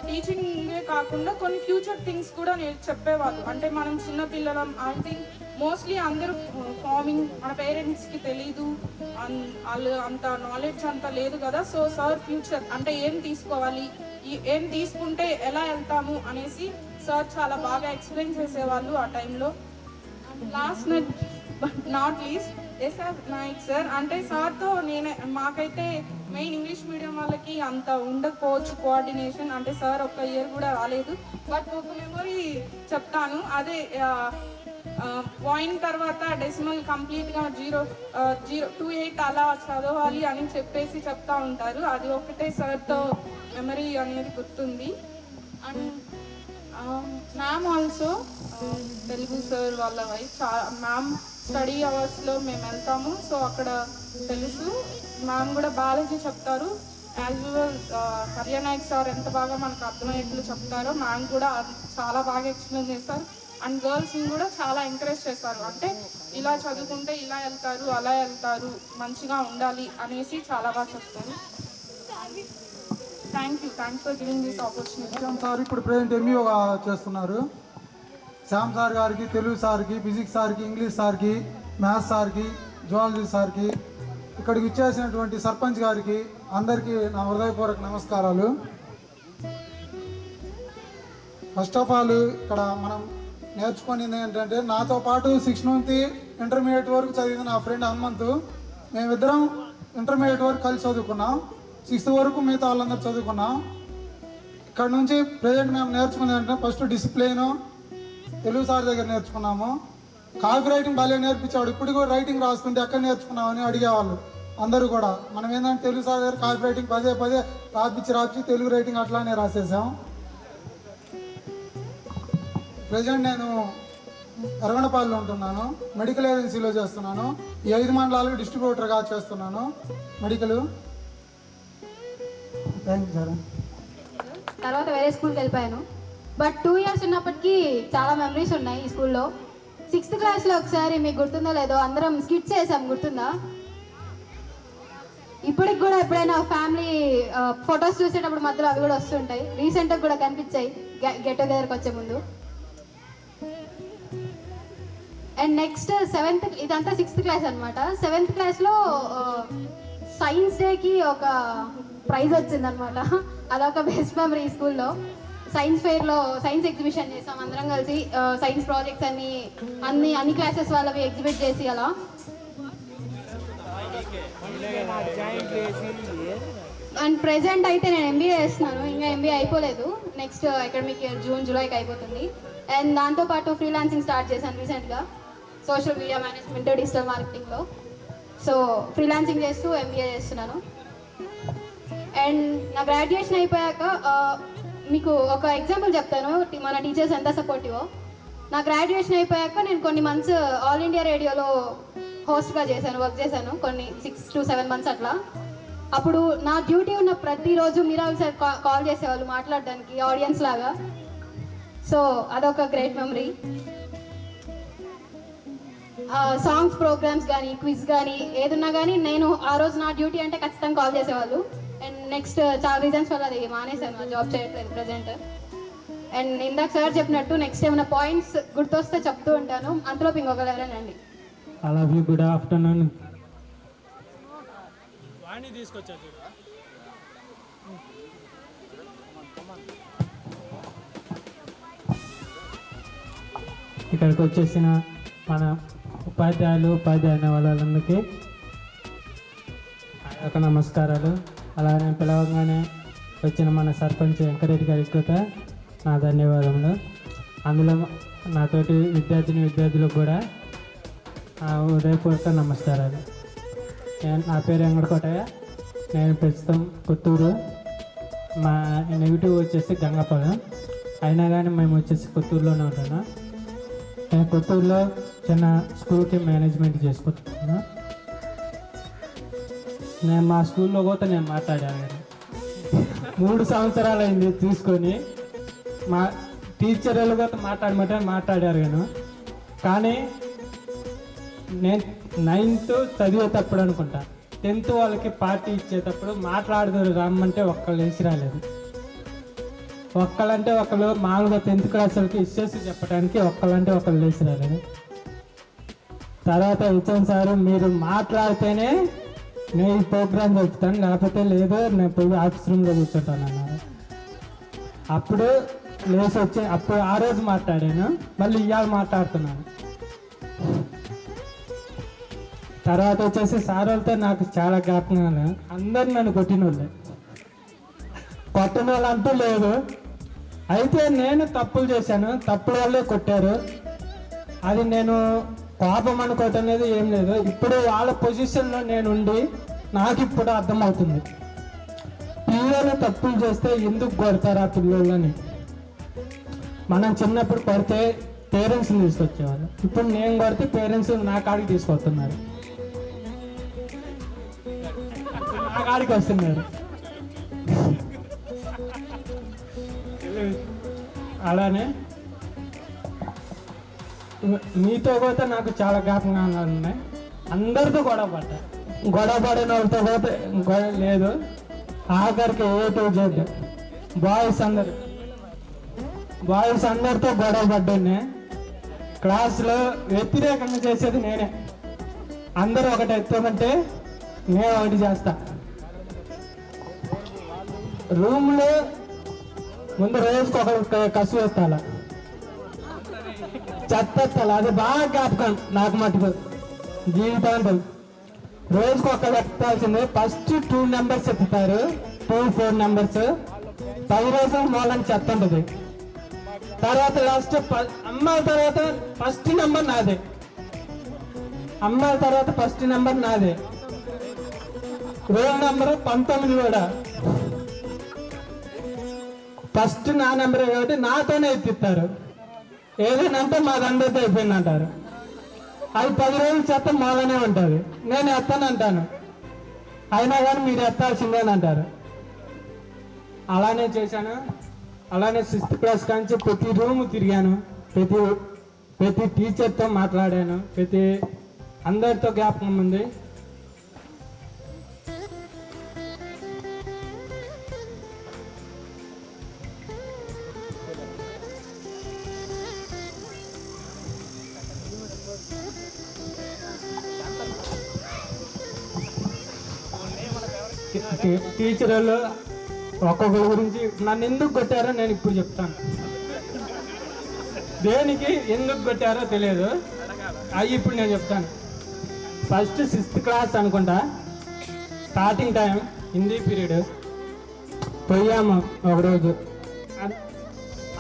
టీచింగే కాకుండా కొన్ని ఫ్యూచర్ థింగ్స్ కూడా చెప్పేవాళ్ళు. అంటే మనం చిన్నపిల్లలం, ఐ థింక్ మోస్ట్లీ అందరూ ఫార్మింగ్ మన పేరెంట్స్కి తెలీదు, వాళ్ళు అంత నాలెడ్జ్ అంత లేదు కదా. సో సార్ ఫ్యూచర్ అంటే ఏం తీసుకోవాలి, ఏం తీసుకుంటే ఎలా వెళ్తాము అనేసి సార్ చాలా బాగా ఎక్స్ప్లెయిన్ చేసేవాళ్ళు ఆ టైంలో. Last but not least SR Nayak sir. అంటే సార్తో మాకైతే మెయిన్ ఇంగ్లీష్ మీడియం వాళ్ళకి అంత ఉండకపోవచ్చు కోఆర్డినేషన్. అంటే సార్ ఒక్క ఇయర్ కూడా రాలేదు, బట్ ఒక మెమొరీ చెప్తాను. అదే పాయింట్ తర్వాత డెసిమల్ కంప్లీట్గా 0.28 అలా చదవాలి అని చెప్పేసి చెప్తా ఉంటారు. అది ఒకటే సార్తో మెమరీ అనేది గుర్తుంది. And ma'am also Telugu sir వాళ్ళ వైఫ్. మ్యామ్ స్టడీ అవర్స్లో మేము వెళ్తాము, సో అక్కడ తెలుసు. మ్యామ్ కూడా బాలాజీ చెప్తారు. యాజ్ యూజువల్ హర్యా నాయక్ సార్ ఎంత బాగా మనకు అర్థమయ్యేట్లు చెప్తారో మ్యామ్ కూడా చాలా బాగా ఎక్స్ప్లెయిన్ చేస్తారు. అండ్ గర్ల్స్ని కూడా చాలా ఎంకరేజ్ చేస్తారు. అంటే ఇలా చదువుకుంటే ఇలా వెళ్తారు, అలా వెళ్తారు, మంచిగా ఉండాలి అనేసి చాలా బాగా చెప్తారు. Thanks for giving this opportunity. Shyam sir ఇప్పుడు ప్రజెంట్ ఎంఈఓ చేస్తున్నారు. శ్యామ్ సార్ గారికి, తెలుగు సార్కి, ఫిజిక్స్ సార్కి, ఇంగ్లీష్ సార్కి, మ్యాథ్స్ సార్కి, జువాలజీ సార్కి, ఇక్కడికి ఇచ్చేసినటువంటి సర్పంచ్ గారికి అందరికీ నా హృదయపూర్వక నమస్కారాలు. ఫస్ట్ ఆఫ్ ఆల్ ఇక్కడ మనం నేర్చుకునేది ఏంటంటే, నాతో పాటు 6th నుంచి ఇంటర్మీడియట్ వరకు చదివిన నా ఫ్రెండ్ హనుమంతు, మేమిద్దరం ఇంటర్మీడియట్ వరకు కలిసి చదువుకున్నాం. 6th వరకు మిగతా వాళ్ళందరూ చదువుకున్నాం. ఇక్కడ నుంచి ప్రజెంట్ మేము నేర్చుకునేది ఏంటంటే, ఫస్ట్ డిసిప్లైను తెలుగు సార్ దగ్గర నేర్చుకున్నాము. కాపీ రైటింగ్ భలే నేర్పించాడు. ఇప్పుడు కూడా రైటింగ్ రాస్తుంటే ఎక్కడ నేర్చుకున్నామని అడిగేవాళ్ళు అందరూ కూడా. మనం ఏంటంటే తెలుగు సార్ దగ్గర కాపీ రైటింగ్ పదే రాపించి తెలుగు రైటింగ్ అట్లానే రాసేసాం. ప్రజెంట్ నేను ఎర్రగొండపాలెంలో ఉంటున్నాను. మెడికల్ ఏజెన్సీలో చేస్తున్నాను. ఈ 5 మండలాలకు డిస్ట్రిబ్యూటర్గా చేస్తున్నాను మెడికల్. Thank you sir. తర్వాత వేరే స్కూల్కి వెళ్ళిపోయాను. బట్ 2 years ఉన్నప్పటికీ చాలా మెమరీస్ ఉన్నాయి ఈ స్కూల్లో. 6th క్లాస్లో ఒకసారి మీకు గుర్తుందో లేదో అందరం స్కిట్స్ చేసాం, గుర్తుందా? ఇప్పటికి కూడా ఎప్పుడైనా ఫ్యామిలీ ఫొటోస్ చూసేటప్పుడు మధ్యలో అవి కూడా వస్తుంటాయి. రీసెంట్గా కూడా కనిపించాయి గెట్ టుగెదర్కి వచ్చే ముందు. అండ్ నెక్స్ట్ 7th, ఇదంతా 6th క్లాస్ అనమాట. 7th క్లాస్లో సైన్స్ డేకి ఒక ప్రైజ్ వచ్చిందనమాట. అదొక బెస్ట్ మెమరీ ఈ స్కూల్లో. సైన్స్ ఫెయిర్లో సైన్స్ ఎగ్జిబిషన్ చేసాం అందరం కలిసి. సైన్స్ ప్రాజెక్ట్స్ అన్ని క్లాసెస్ వాళ్ళవి ఎగ్జిబిట్ చేసి అలా. అండ్ ప్రెజెంట్ అయితే నేను ఎంబీఏ చేస్తున్నాను. ఇంకా ఎంబీఏ అయిపోలేదు, next academic year June, July అయిపోతుంది. అండ్ దాంతోపాటు ఫ్రీలాన్సింగ్ స్టార్ట్ చేశాను రీసెంట్గా, సోషల్ మీడియా మేనేజ్మెంట్, డిజిటల్ మార్కెటింగ్లో. సో ఫ్రీలాన్సింగ్ చేస్తూ ఎంబీఏ చేస్తున్నాను. అండ్ నా గ్రాడ్యుయేషన్ అయిపోయాక మీకు ఒక ఎగ్జాంపుల్ చెప్తాను మన టీచర్స్ ఎంత సపోర్టివో. నా గ్రాడ్యుయేషన్ అయిపోయాక నేను కొన్ని మంత్స్ ఆల్ ఇండియా రేడియోలో హోస్ట్గా వర్క్ చేశాను కొన్ని 6 to 7 months అట్లా. అప్పుడు నా డ్యూటీ ఉన్న ప్రతిరోజు మీరాల్ సార్ కాల్ చేసేవాళ్ళు మాట్లాడడానికి ఆడియన్స్ లాగా. సో అదొక గ్రేట్ మెమరీ. సాంగ్స్ ప్రోగ్రామ్స్ కానీ క్విజ్ కానీ ఏదున్నా కానీ నేను ఆ రోజు నా డ్యూటీ అంటే ఖచ్చితంగా కాల్ చేసేవాళ్ళు. అండ్ నెక్స్ట్ చాలా రీజన్స్ వల్ల అది మానేశాను, జాబ్ చేయట్లేదు ప్రజెంట్. అండ్ ఇందాక సార్ చెప్పినట్టు నెక్స్ట్ ఏమైనా పాయింట్స్ గుర్తొస్తే చెప్తూ ఉంటాను, అంతలోపు ఇంకొకరు ఎవరేనండి. I love you, good afternoon. ఇక్కడికి వచ్చేసిన మన ఉపాధ్యాయుని వాళ్ళందరికీ ఒక నమస్కారాలు. అలానే పిలవగానే వచ్చిన మన సర్పంచ్ వెంకరెడ్డి గారికి కూడా నా ధన్యవాదములు. అందులో నాతోటి విద్యార్థులకు కూడా ఉదయపూర్వక నమస్కారాలు. నా పేరు వెంకటకోటయ్య, నేను ప్రస్తుతం కొత్తూరు. మా నెగిటివ్ వచ్చేసి గంగపాలెం, అయినా కానీ మేము వచ్చేసి కొత్తూరులోనే ఉంటాను. నేను కొత్తూరులో చిన్న స్కూల్కి మేనేజ్మెంట్ చేసుకుంటున్నాను. నేను మా స్కూల్లో కూడా నేను మాట్లాడాను. 3 సంవత్సరాలు అయింది తీసుకొని. మా టీచర్లు కూడా మాట్లాడారు కానీ నేను 9th చదివేటప్పుడు అనుకుంటా, 10th వాళ్ళకి పార్టీ ఇచ్చేటప్పుడు మాట్లాడదు రమ్మంటే ఒక్కళ్ళు వేసి రాలేదు. ఒక్కళ్ళంటే ఒకళ్ళు మామూలుగా 10th క్లాస్ వాళ్ళకి ఇచ్చేసి చెప్పడానికి ఒక్కళ్ళంటే ఒకళ్ళు వేసి రాలేదు. తర్వాత ఇచ్చాను సార్, మీరు మాట్లాడితేనే నేను ఈ ప్రోగ్రామ్ చెప్తాను, లేకపోతే లేదు నేను పోయి ఆఫీస్ రూమ్లో కూర్చుంటాను అన్నారు. అప్పుడు లేచి వచ్చి అప్పుడు ఆ రోజు మాట్లాడాను, మళ్ళీ ఇవాళ మాట్లాడుతున్నాను. తర్వాత వచ్చేసి సార్ వాళ్ళతో నాకు చాలా జ్ఞాపకాలు. అందరు నన్ను కొట్టిన వాళ్ళు అంటూ లేదు. అయితే నేను తప్పులు చేశాను, తప్పుల వల్లే కొట్టారు. అది నేను కోపం అనుకోవటం అనేది ఏం లేదు. ఇప్పుడు వాళ్ళ పొజిషన్లో నేను ఉండి నాకు ఇప్పుడు అర్థమవుతుంది, పిల్లలు తప్పులు చేస్తే ఎందుకు కొడతారు ఆ పిల్లలని. మనం చిన్నప్పుడు కొడితే పేరెంట్స్ని తీసుకొచ్చేవాళ్ళు, ఇప్పుడు నేను కొడితే పేరెంట్స్ నా కాడికి తీసుకొస్తున్నారు, నా కాడికి వస్తున్నారు. అలానే మీతో కూడా నాకు చాలా జ్ఞాపకాలు ఉన్నాయి. అందరితో గొడవ పడిన వాళ్ళతో కూడా లేదు. ఆఖరికి A to Z బాయ్స్ అందరితో గొడవ పడ్డాను. క్లాస్లో వ్యతిరేకంగా చేసేది నేనే. అందరూ ఒకటి ఎత్తామంటే నేను ఒకటి చేస్తా. రూమ్లో ముందు రోజుకి ఒక కసు ఎత్తాల, చెత్త ఎత్తాలి. అది బాగా జ్ఞాపకం నాకు మటుకు జీవితాంతం. రోజుకి ఒకరు ఎత్తాల్సిందే. ఫస్ట్ 2 నెంబర్స్ ఎత్తుతారు, 2, 4 నెంబర్స్. 10 రోజుల మూలని చెత్త ఉంటుంది. తర్వాత లాస్ట్ అమ్మాయిల తర్వాత ఫస్ట్ నెంబర్ నాదే. రోల్ నెంబర్ 19 కూడా ఫస్ట్ నా నెంబరే కాబట్టి నాతోనే ఎత్తిస్తారు. ఏదైనా అంటే మాదందరితో అయిపోయింది అంటారు. అది 10 రోజులు చెత్త మాలోనే ఉంటుంది. నేను ఎత్తానంటాను, అయినా కానీ మీరు ఎత్తాల్సిందేనంటారు. అలానే చేశాను. అలానే 6th క్లాస్ కాంచి ప్రతి రూము తిరిగాను, ప్రతి టీచర్తో మాట్లాడాను, అందరితో జ్ఞాపకం ఉంది. టీచర్ వాళ్ళు ఒక్కొక్కరి గురించి నన్ను ఎందుకు కొట్టారో నేను ఇప్పుడు చెప్తాను. దేనికి ఎందుకు కొట్టారో తెలియదు, అవి ఇప్పుడు నేను చెప్తాను. ఫస్ట్ 6th క్లాస్ అనుకుంటా, స్టార్టింగ్ టైం హిందీ పీరియడ్ పోయాము ఒకరోజు.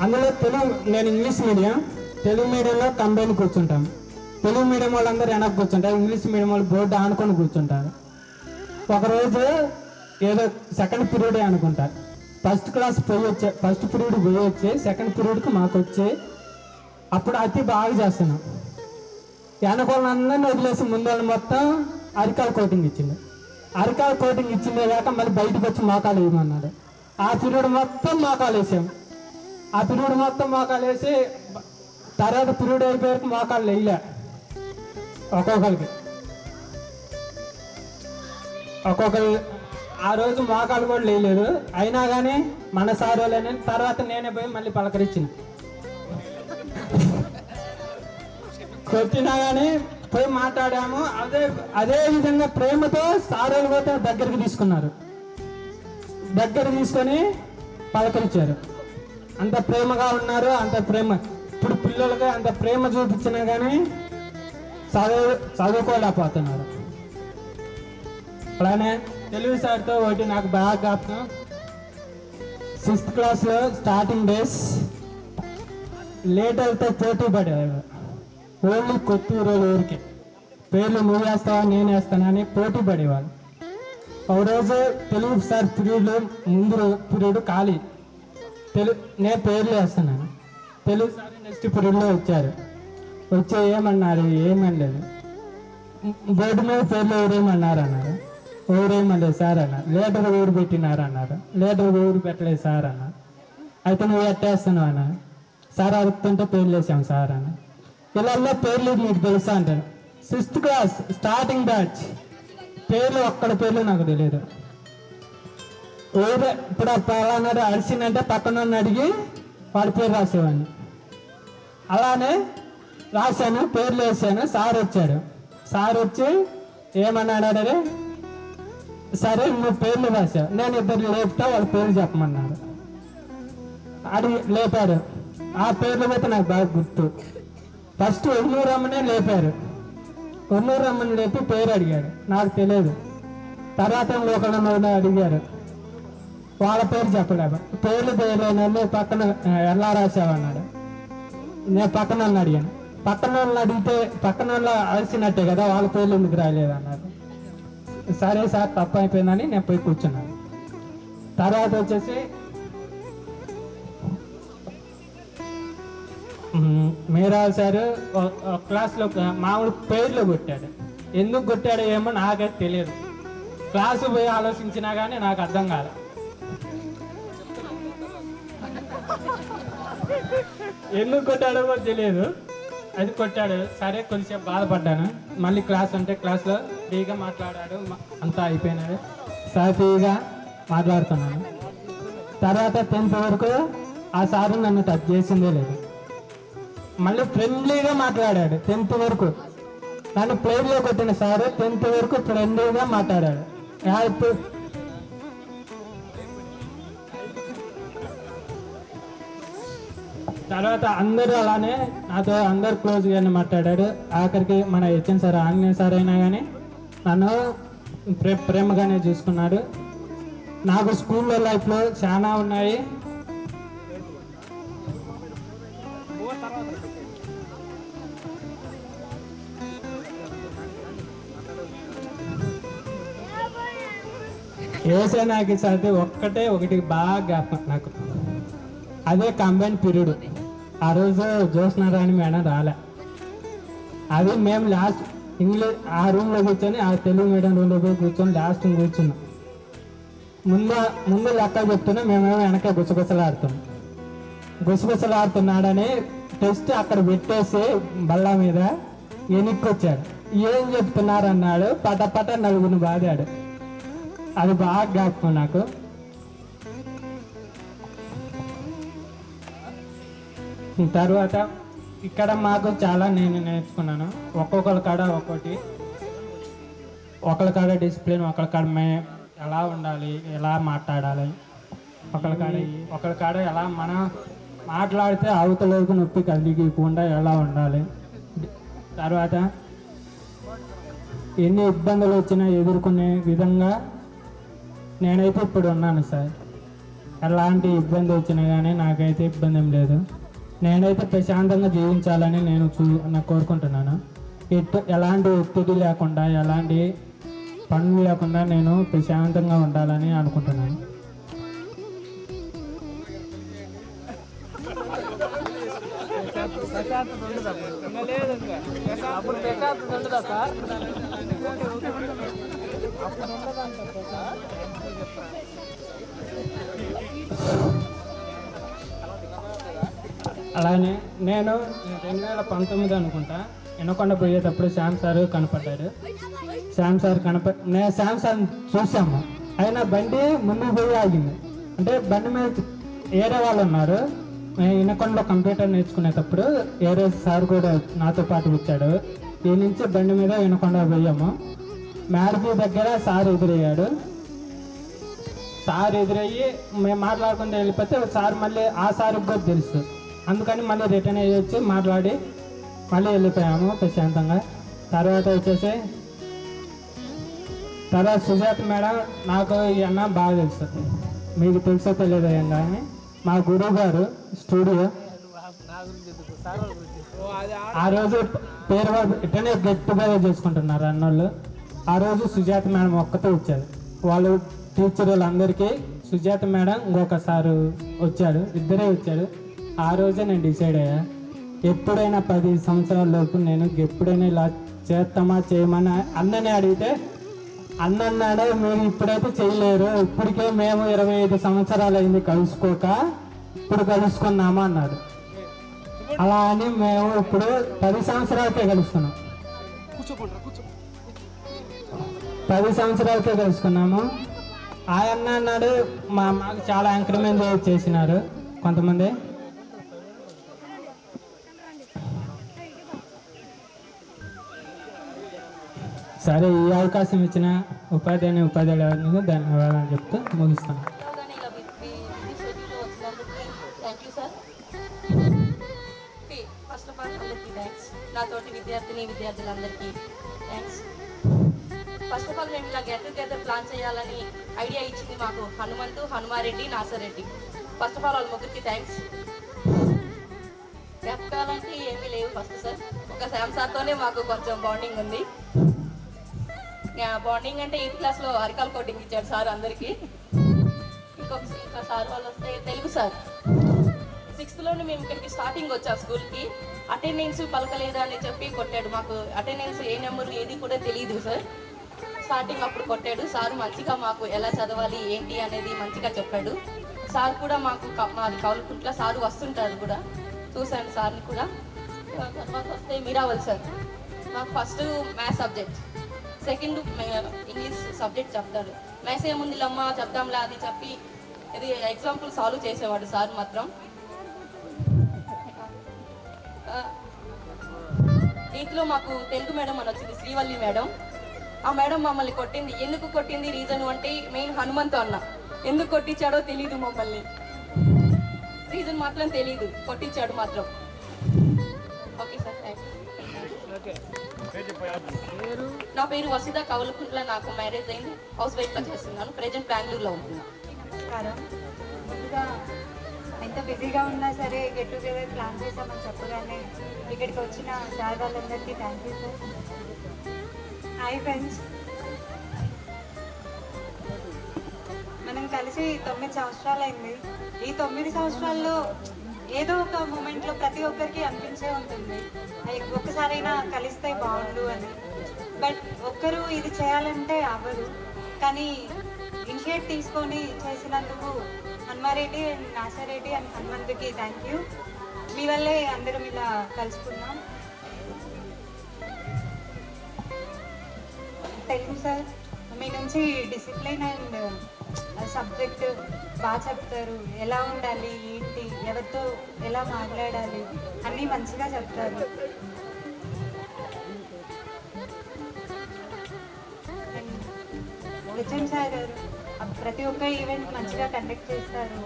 అందులో నేను ఇంగ్లీష్ మీడియం, తెలుగు మీడియంలో కంబైన్ కూర్చుంటాం. తెలుగు మీడియం వాళ్ళందరూ వెనక్కి కూర్చుంటారు, ఇంగ్లీష్ మీడియం వాళ్ళు బోర్డు ఆనుకొని కూర్చుంటారు. ఒకరోజు ఏదో 2nd పీరియడ్ అనుకుంటా, ఫస్ట్ పీరియడ్ పోయి వచ్చి 2nd పీరియడ్కి మాకు వచ్చి అప్పుడు అతి బాగా చేస్తున్నాం. వెనకాలందరినీ వదిలేసి ముందు వాళ్ళు మొత్తం అరికాల కోటింగ్ ఇచ్చింది. అరికాల కోటింగ్ ఇచ్చిందే కాక మళ్ళీ బయటకు వచ్చి మోకాలు వేయమన్నాడు. ఆ పీరియడ్ మొత్తం మోకాలు వేసాం. ఆ పీరియడ్ మొత్తం మోకాలు వేసి తర్వాత పీరియడ్ అయిపోయాక మోకాలు వేయలే ఒక్కొక్కరు ఆ రోజు మోకాలు కూడా వేయలేదు. అయినా కానీ మన సార్ వాళ్ళని తర్వాత నేనే పోయి మళ్ళీ పలకరించిన. కొట్టినా కానీ పోయి మాట్లాడాము. అదే విధంగా ప్రేమతో సార్ వాళ్ళు పోతే దగ్గరికి తీసుకున్నారు. దగ్గర తీసుకొని పలకరించారు. అంత ప్రేమగా ఉన్నారు. అంత ప్రేమ ఇప్పుడు పిల్లలకి అంత ప్రేమ చూపించినా కానీ చదువుకోలేకపోతున్నారు. అలానే తెలుగు సార్తో ఒకటి నాకు బాగా జ్ఞాపకం. 6th క్లాస్లో స్టార్టింగ్ డేస్ లేటర్తో పోటీ పడేవారు. ఓన్లీ కొత్తూరు ఊరికి పేర్లు నువ్వు వేస్తావా నేను వేస్తానా అని పోటీ పడేవాళ్ళు. ఒక రోజు తెలుగు సార్ పీరియడ్లో ముందు పీరియడ్ ఖాళీ, నేను పేర్లు వేస్తున్నాను. తెలుగు సార్ నెక్స్ట్ పీరియడ్లో వచ్చారు. వచ్చి ఏమన్నారు, ఏమనలేదు. బోర్డు మీద పేర్లు ఎవరేమన్నారు అన్నారు. ఎవరేమలేదు సార్ అన్నారు. లేటర్ ఊరు పెట్టినారు అన్నారు. లేటర్ ఊరు పెట్టలేదు సార్ అన్నారు. అయితే నువ్వు ఎట్టేస్తున్నావు అన్నారు. సార్ అడుగుతుంటే పేర్లు వేసాం సార్ అన్న. ఇలా పేర్లు మీకు తెలుసా అంటారు. 6th క్లాస్ స్టార్టింగ్ బ్యాచ్ పేర్లు ఒక్కడ పేర్లు నాకు తెలియదు. ఇప్పుడు పలానాడు అడిచిందంటే పక్కన అడిగి వాడి పేరు రాసేవాడిని. అలానే రాశాను, పేర్లు వేసాను. సార్ వచ్చాడు. సార్ వచ్చి ఏమన్నాడు, సరే నువ్వు పేర్లు రాశావు, నేను ఇద్దరు లేపుతా వాళ్ళ పేర్లు చెప్పమన్నాడు. అడిగి లేపాడు. ఆ పేర్లు అయితే నాకు బాగా గుర్తు. ఫస్ట్ ఒన్నూరమ్మనే లేపారు. ఒన్నూరమ్మని లేపి పేరు అడిగాడు, నాకు తెలియదు. తర్వాత ఒకళ్ళని అడిగారు, వాళ్ళ పేరు చెప్పలేము. పేర్లు తెలియలేను. పక్కన ఎలా రాసావన్నాడు. నేను పక్కన వాళ్ళని అడిగాను. పక్కన వాళ్ళని అడిగితే పక్కన వాళ్ళు అలసినట్టే కదా, వాళ్ళ పేర్లు ఎందుకు రాలేదు అన్నారు. సరే సార్ తప్పు అయిపోయిందని నేను పోయి కూర్చున్నాను. తర్వాత వచ్చేసి మీరా సార్ క్లాస్లో మామూలు పేర్లు కొట్టాడు. ఎందుకు కొట్టాడో ఏమో నాకైతే తెలియదు. క్లాసు పోయి ఆలోచించినా కానీ నాకు అర్థం కాదు. ఎందుకు కొట్టాడో కూడా తెలియదు. అది కొట్టాడు. సరే కొద్దిసేపు బాధపడ్డాను. మళ్ళీ క్లాస్ అంటే క్లాస్లో ఫ్రీగా మాట్లాడాడు. అంతా అయిపోయినాడు. సాఫీగా మాట్లాడుతున్నాను. తర్వాత 10th వరకు ఆ సారు నన్ను టచ్ చేసిందే లేదు. మళ్ళీ ఫ్రెండ్లీగా మాట్లాడాడు 10th వరకు. నన్ను ప్లేట్లో కొట్టిన సారు 10th వరకు ఫ్రెండ్లీగా మాట్లాడాడు. ఇప్పుడు తర్వాత అందరూ అలానే నాతో అందరు క్లోజ్గానే మాట్లాడాడు. ఆఖరికి మన హెచ్ఎం సార్ ఆంజనేయ సార్ అయినా కానీ నన్ను ప్రేమగానే చూసుకున్నాడు. నాకు స్కూల్లో లైఫ్లో చాలా ఉన్నాయి. ఏసే నాకు చదివి ఒకటి బాగా నాకు, అదే కంబైన్ పీరియడ్. ఆ రోజు జ్యోత్స్నారాయణ మేడం రాలే. అది మేము లాస్ట్ ఇంగ్లీష్ ఆ రూమ్లో కూర్చొని ఆ తెలుగు మీడియం రూమ్లో పోయి కూర్చొని లాస్ట్ కూర్చున్నాం. ముందు లెక్క చెప్తున్నా, మేమేమో వెనక గుసగుసలాడుతున్నాడని టెస్ట్ అక్కడ పెట్టేసి బల్ల మీద వెనక్కొచ్చాడు. ఏం చెప్తున్నారన్నాడు. పట నలుగురిని బాదాడు. అది బాగా జ్ఞాపకం నాకు. తర్వాత ఇక్కడ మాకు చాలా నేను నేర్చుకున్నాను. ఒక్కొక్కరి కాడ ఒక్కొక్కటి, ఒకళ్ళ కాడ డిసిప్లిన్, ఒకళ్ళ కాడ ఎలా ఉండాలి, ఎలా మాట్లాడాలి, ఒకళ్ళ కాడ ఎలా మనం మాట్లాడితే అవతలకు నొప్పి కలిగికుండా ఎలా ఉండాలి. తర్వాత ఎన్ని ఇబ్బందులు వచ్చినా ఎదుర్కొనే విధంగా నేనైతే ఇప్పుడు ఉన్నాను సార్. ఎలాంటి ఇబ్బంది వచ్చినా కానీ నాకైతే ఇబ్బంది ఏం లేదు. నేనైతే ప్రశాంతంగా జీవించాలని నేను కోరుకుంటున్నాను. ఎలాంటి ఒత్తిడి లేకుండా, ఎలాంటి పనులు లేకుండా నేను ప్రశాంతంగా ఉండాలని అనుకుంటున్నాను. అలానే నేను 2019 అనుకుంటా వినకొండ పోయేటప్పుడు శ్యామ్ సార్ కనపడ్డాడు. శ్యామ్ సార్ నేను శ్యామ్ సార్ చూసాము. అయినా బండి ముందుకు పోయి ఆగింది. అంటే బండి మీద ఏరే వాళ్ళు ఉన్నారు. నేను వినకొండలో కంప్యూటర్ నేర్చుకునేటప్పుడు ఏరే సార్ కూడా నాతో పాటు వచ్చాడు. ఈ నుంచి బండి మీద వినకొండ పోయాము. మ్యారథీ దగ్గర సార్ ఎదురయ్యాడు. సార్ ఎదురయ్యి మేము మాట్లాడుకుంటూ వెళ్ళిపోతే సార్ మళ్ళీ ఆ సార్కి కూడా తెలుసు. అందుకని మళ్ళీ రిటర్న్ అయ్యి వచ్చి మాట్లాడి మళ్ళీ వెళ్ళిపోయాము ప్రశాంతంగా. తర్వాత వచ్చేసి సుజాత మేడం నాకు ఈ అన్న బాగా తెలుసు. మీకు తెలుసో తెలియదు కానీ మా గురువు గారు స్టూడియో ఆ రోజు పేరు ఇట్లనే గెట్ టుగెదర్ చేసుకుంటున్నారు అన్నోళ్ళు. ఆ రోజు సుజాత మేడం ఒక్కతే వచ్చారు. వాళ్ళు టీచర్ వాళ్ళందరికీ సుజాత మేడం ఇంకొక సారు వచ్చాడు, ఇద్దరే వచ్చాడు. ఆ రోజే నేను డిసైడ్ అయ్యా, ఎప్పుడైనా 10 సంవత్సరాల లోపు నేను ఎప్పుడైనా ఇలా చేస్తామా చేయమని అన్ననే అడిగితే అన్న అన్నాడు, మీరు ఇప్పుడైతే చేయలేరు, ఇప్పటికే మేము 25 సంవత్సరాలు అయింది కలుసుకోక, ఇప్పుడు కలుసుకున్నామా అన్నాడు. అలా అని మేము ఇప్పుడు 10 సంవత్సరాలకే కలుస్తున్నాం. 10 సంవత్సరాలకే కలుసుకున్నాము. ఆయన అన్నాడు మాకు చాలా ఎంకరేజ్మెంట్ చేసినారు కొంతమంది. సరే, ఈ అవకాశం ఇచ్చిన ఉపాధ్యాయులకు ధన్యవాదాలు చెప్తూ ముగిస్తాను. ఫస్ట్ ఆఫ్ ఆల్ అందరికీ థ్యాంక్స్. నాతోటి విద్యార్థులందరికీ థ్యాంక్స్. ఫస్ట్ ఆఫ్ ఆల్ మేము ఇలా గెట్ టుగెదర్ ప్లాన్ చేయాలని ఐడియా ఇచ్చింది మాకు Hanuma Reddy, Nasa Reddy. First of all వాళ్ళ ముగ్గురికి థ్యాంక్స్. చెప్పాలంటే ఏమీ లేవు. ఫస్ట్ సార్ ఒక శ్యామ్ సార్తోనే మాకు కొంచెం బాండింగ్ ఉంది. బాండింగ్ అంటే 8th క్లాస్లో అరికాల్ కోటింగ్ ఇచ్చాడు సార్ అందరికీ. ఇంకా సార్ వాళ్ళు వస్తే తెలుగు సార్ 6thలోనే మేము ఇక్కడికి స్టార్టింగ్ వచ్చాం స్కూల్కి. అటెండెన్స్ పలకలేదా అని చెప్పి కొట్టాడు. మాకు అటెండెన్స్ ఏ నెంబర్ ఏది కూడా తెలియదు సార్. స్టార్టింగ్ అప్పుడు కొట్టాడు సార్. మంచిగా మాకు ఎలా చదవాలి ఏంటి అనేది మంచిగా చెప్పాడు సార్. కూడా మాకు మాది కౌలుకుంట్ల సారు వస్తుంటారు కూడా, చూశాను సార్ని కూడా. తర్వాత వస్తే మీరావల్ సార్ మాకు first maths subject, second English subject చెప్తాడు. మ్యాథ్స్ ఏముంది లమ్మ చెప్తాంలా అది చెప్పి ఇది ఎగ్జాంపుల్ సాల్వ్ చేసేవాడు సార్ మాత్రం. 8thలో మాకు తెలుగు మేడం అని వచ్చింది, శ్రీవల్లి మేడం. ఆ మేడం మమ్మల్ని కొట్టింది. ఎందుకు కొట్టింది రీజన్ అంటే మెయిన్ హనుమంతు అన్న ఎందుకు కొట్టించాడో తెలీదు మమ్మల్ని. రీజన్ మాత్రం తెలీదు, కొట్టించాడు మాత్రం. Okay sir, thank you. నా పేరు వసిత కౌలుకుంట్ల. నాకు మ్యారేజ్ అయింది. హౌస్ వైఫ్గా చేస్తున్నాను. ప్రెజెంట్ బెంగళూరులో ఉంటున్నాను. నమస్కారం. ముందుగా ఎంత బిజీగా ఉన్నా సరే గెట్ టుగెదర్ ప్లాన్ చేసామని చెప్పగానే ఇక్కడికి వచ్చిన సార్ వాళ్ళందరికీ thank you sir. Hi friends, మనం కలిసి 9 సంవత్సరాలు అయింది. ఈ 9 సంవత్సరాల్లో ఏదో ఒక మూమెంట్లో ప్రతి ఒక్కరికి అనిపించే ఉంటుంది, ఒక్కసారైనా కలిస్తే బాగుండు అని. బట్ ఒక్కరు ఇది చేయాలంటే అవ్వదు. కానీ ఇనిషియేట్ తీసుకొని చేసినందుకు హనుమారెడ్డి అండ్ నాసారెడ్డి అండ్ హనుమంతుకి థ్యాంక్ యూ. మీ వల్లే అందరం ఇలా కలుసుకున్నాం. తెలుగు సార్ మీ నుంచి డిసిప్లిన్ అండ్ సబ్జెక్ట్ బాగా చెప్తారు. ఎలా ఉండాలి ఏంటి, ఎవరితో ఎలా మాట్లాడాలి అన్నీ మంచిగా చెప్తారు. హెచ్ఎం సార్ గారు ప్రతి ఒక్క ఈవెంట్ మంచిగా కండక్ట్ చేస్తారు.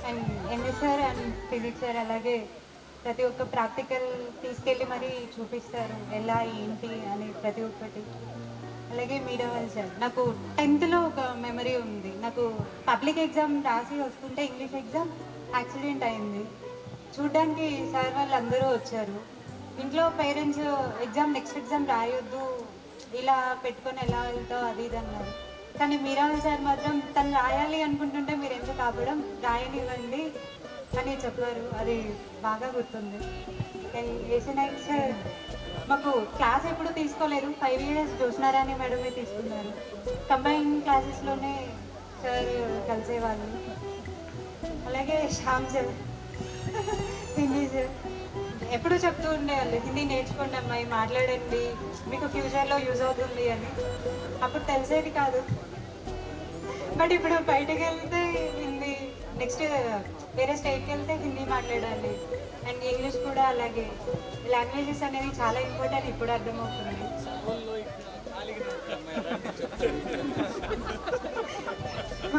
And MS sir and physics sir అలాగే ప్రతి ఒక్క ప్రాక్టికల్ తీసుకెళ్ళి మరీ చూపిస్తారు ఎలా ఏంటి అని ప్రతి ఒక్కటి. అలాగే మీరావల్ సార్ నాకు 10thలో ఒక మెమరీ ఉంది. నాకు పబ్లిక్ ఎగ్జామ్ రాసి వస్తుంటే ఇంగ్లీష్ ఎగ్జామ్ యాక్సిడెంట్ అయింది. చూడ్డానికి సార్ వాళ్ళు అందరూ వచ్చారు. ఇంట్లో పేరెంట్స్ నెక్స్ట్ ఎగ్జామ్ రాయొద్దు, ఇలా పెట్టుకొని ఎలా వెళ్తావు అది ఇది అన్నారు. కానీ మీరావల్ సార్ మాత్రం తను రాయాలి అనుకుంటుంటే మీరు ఎందుకు కాపడం, రాయనివ్వండి అని చెప్పారు. అది బాగా గుర్తుంది. ఏసీ నాయక్ సార్ మాకు క్లాస్ ఎప్పుడు తీసుకోలేదు, 5 years చూసినారని మేడమే తీసుకున్నారు. కంబైన్ క్లాసెస్లోనే సార్ కలిసేవాళ్ళు. అలాగే శ్యామ్ సార్, హిందీ సార్ ఎప్పుడు చెప్తూ ఉండేవాళ్ళు, హిందీ నేర్చుకోండి అమ్మాయి, మాట్లాడండి, మీకు ఫ్యూచర్లో యూజ్ అవుతుంది అని. అప్పుడు తెలిసేది కాదు, బట్ ఇప్పుడు బయటకు వెళ్తే హిందీ, నెక్స్ట్ వేరే స్టేట్కి వెళ్తే హిందీ మాట్లాడాలి, అండ్ ఇంగ్లీష్ కూడా అలాగే. లాంగ్వేజెస్ అనేది చాలా ఇంపార్టెంట్, ఇప్పుడు అర్థమవుతుంది.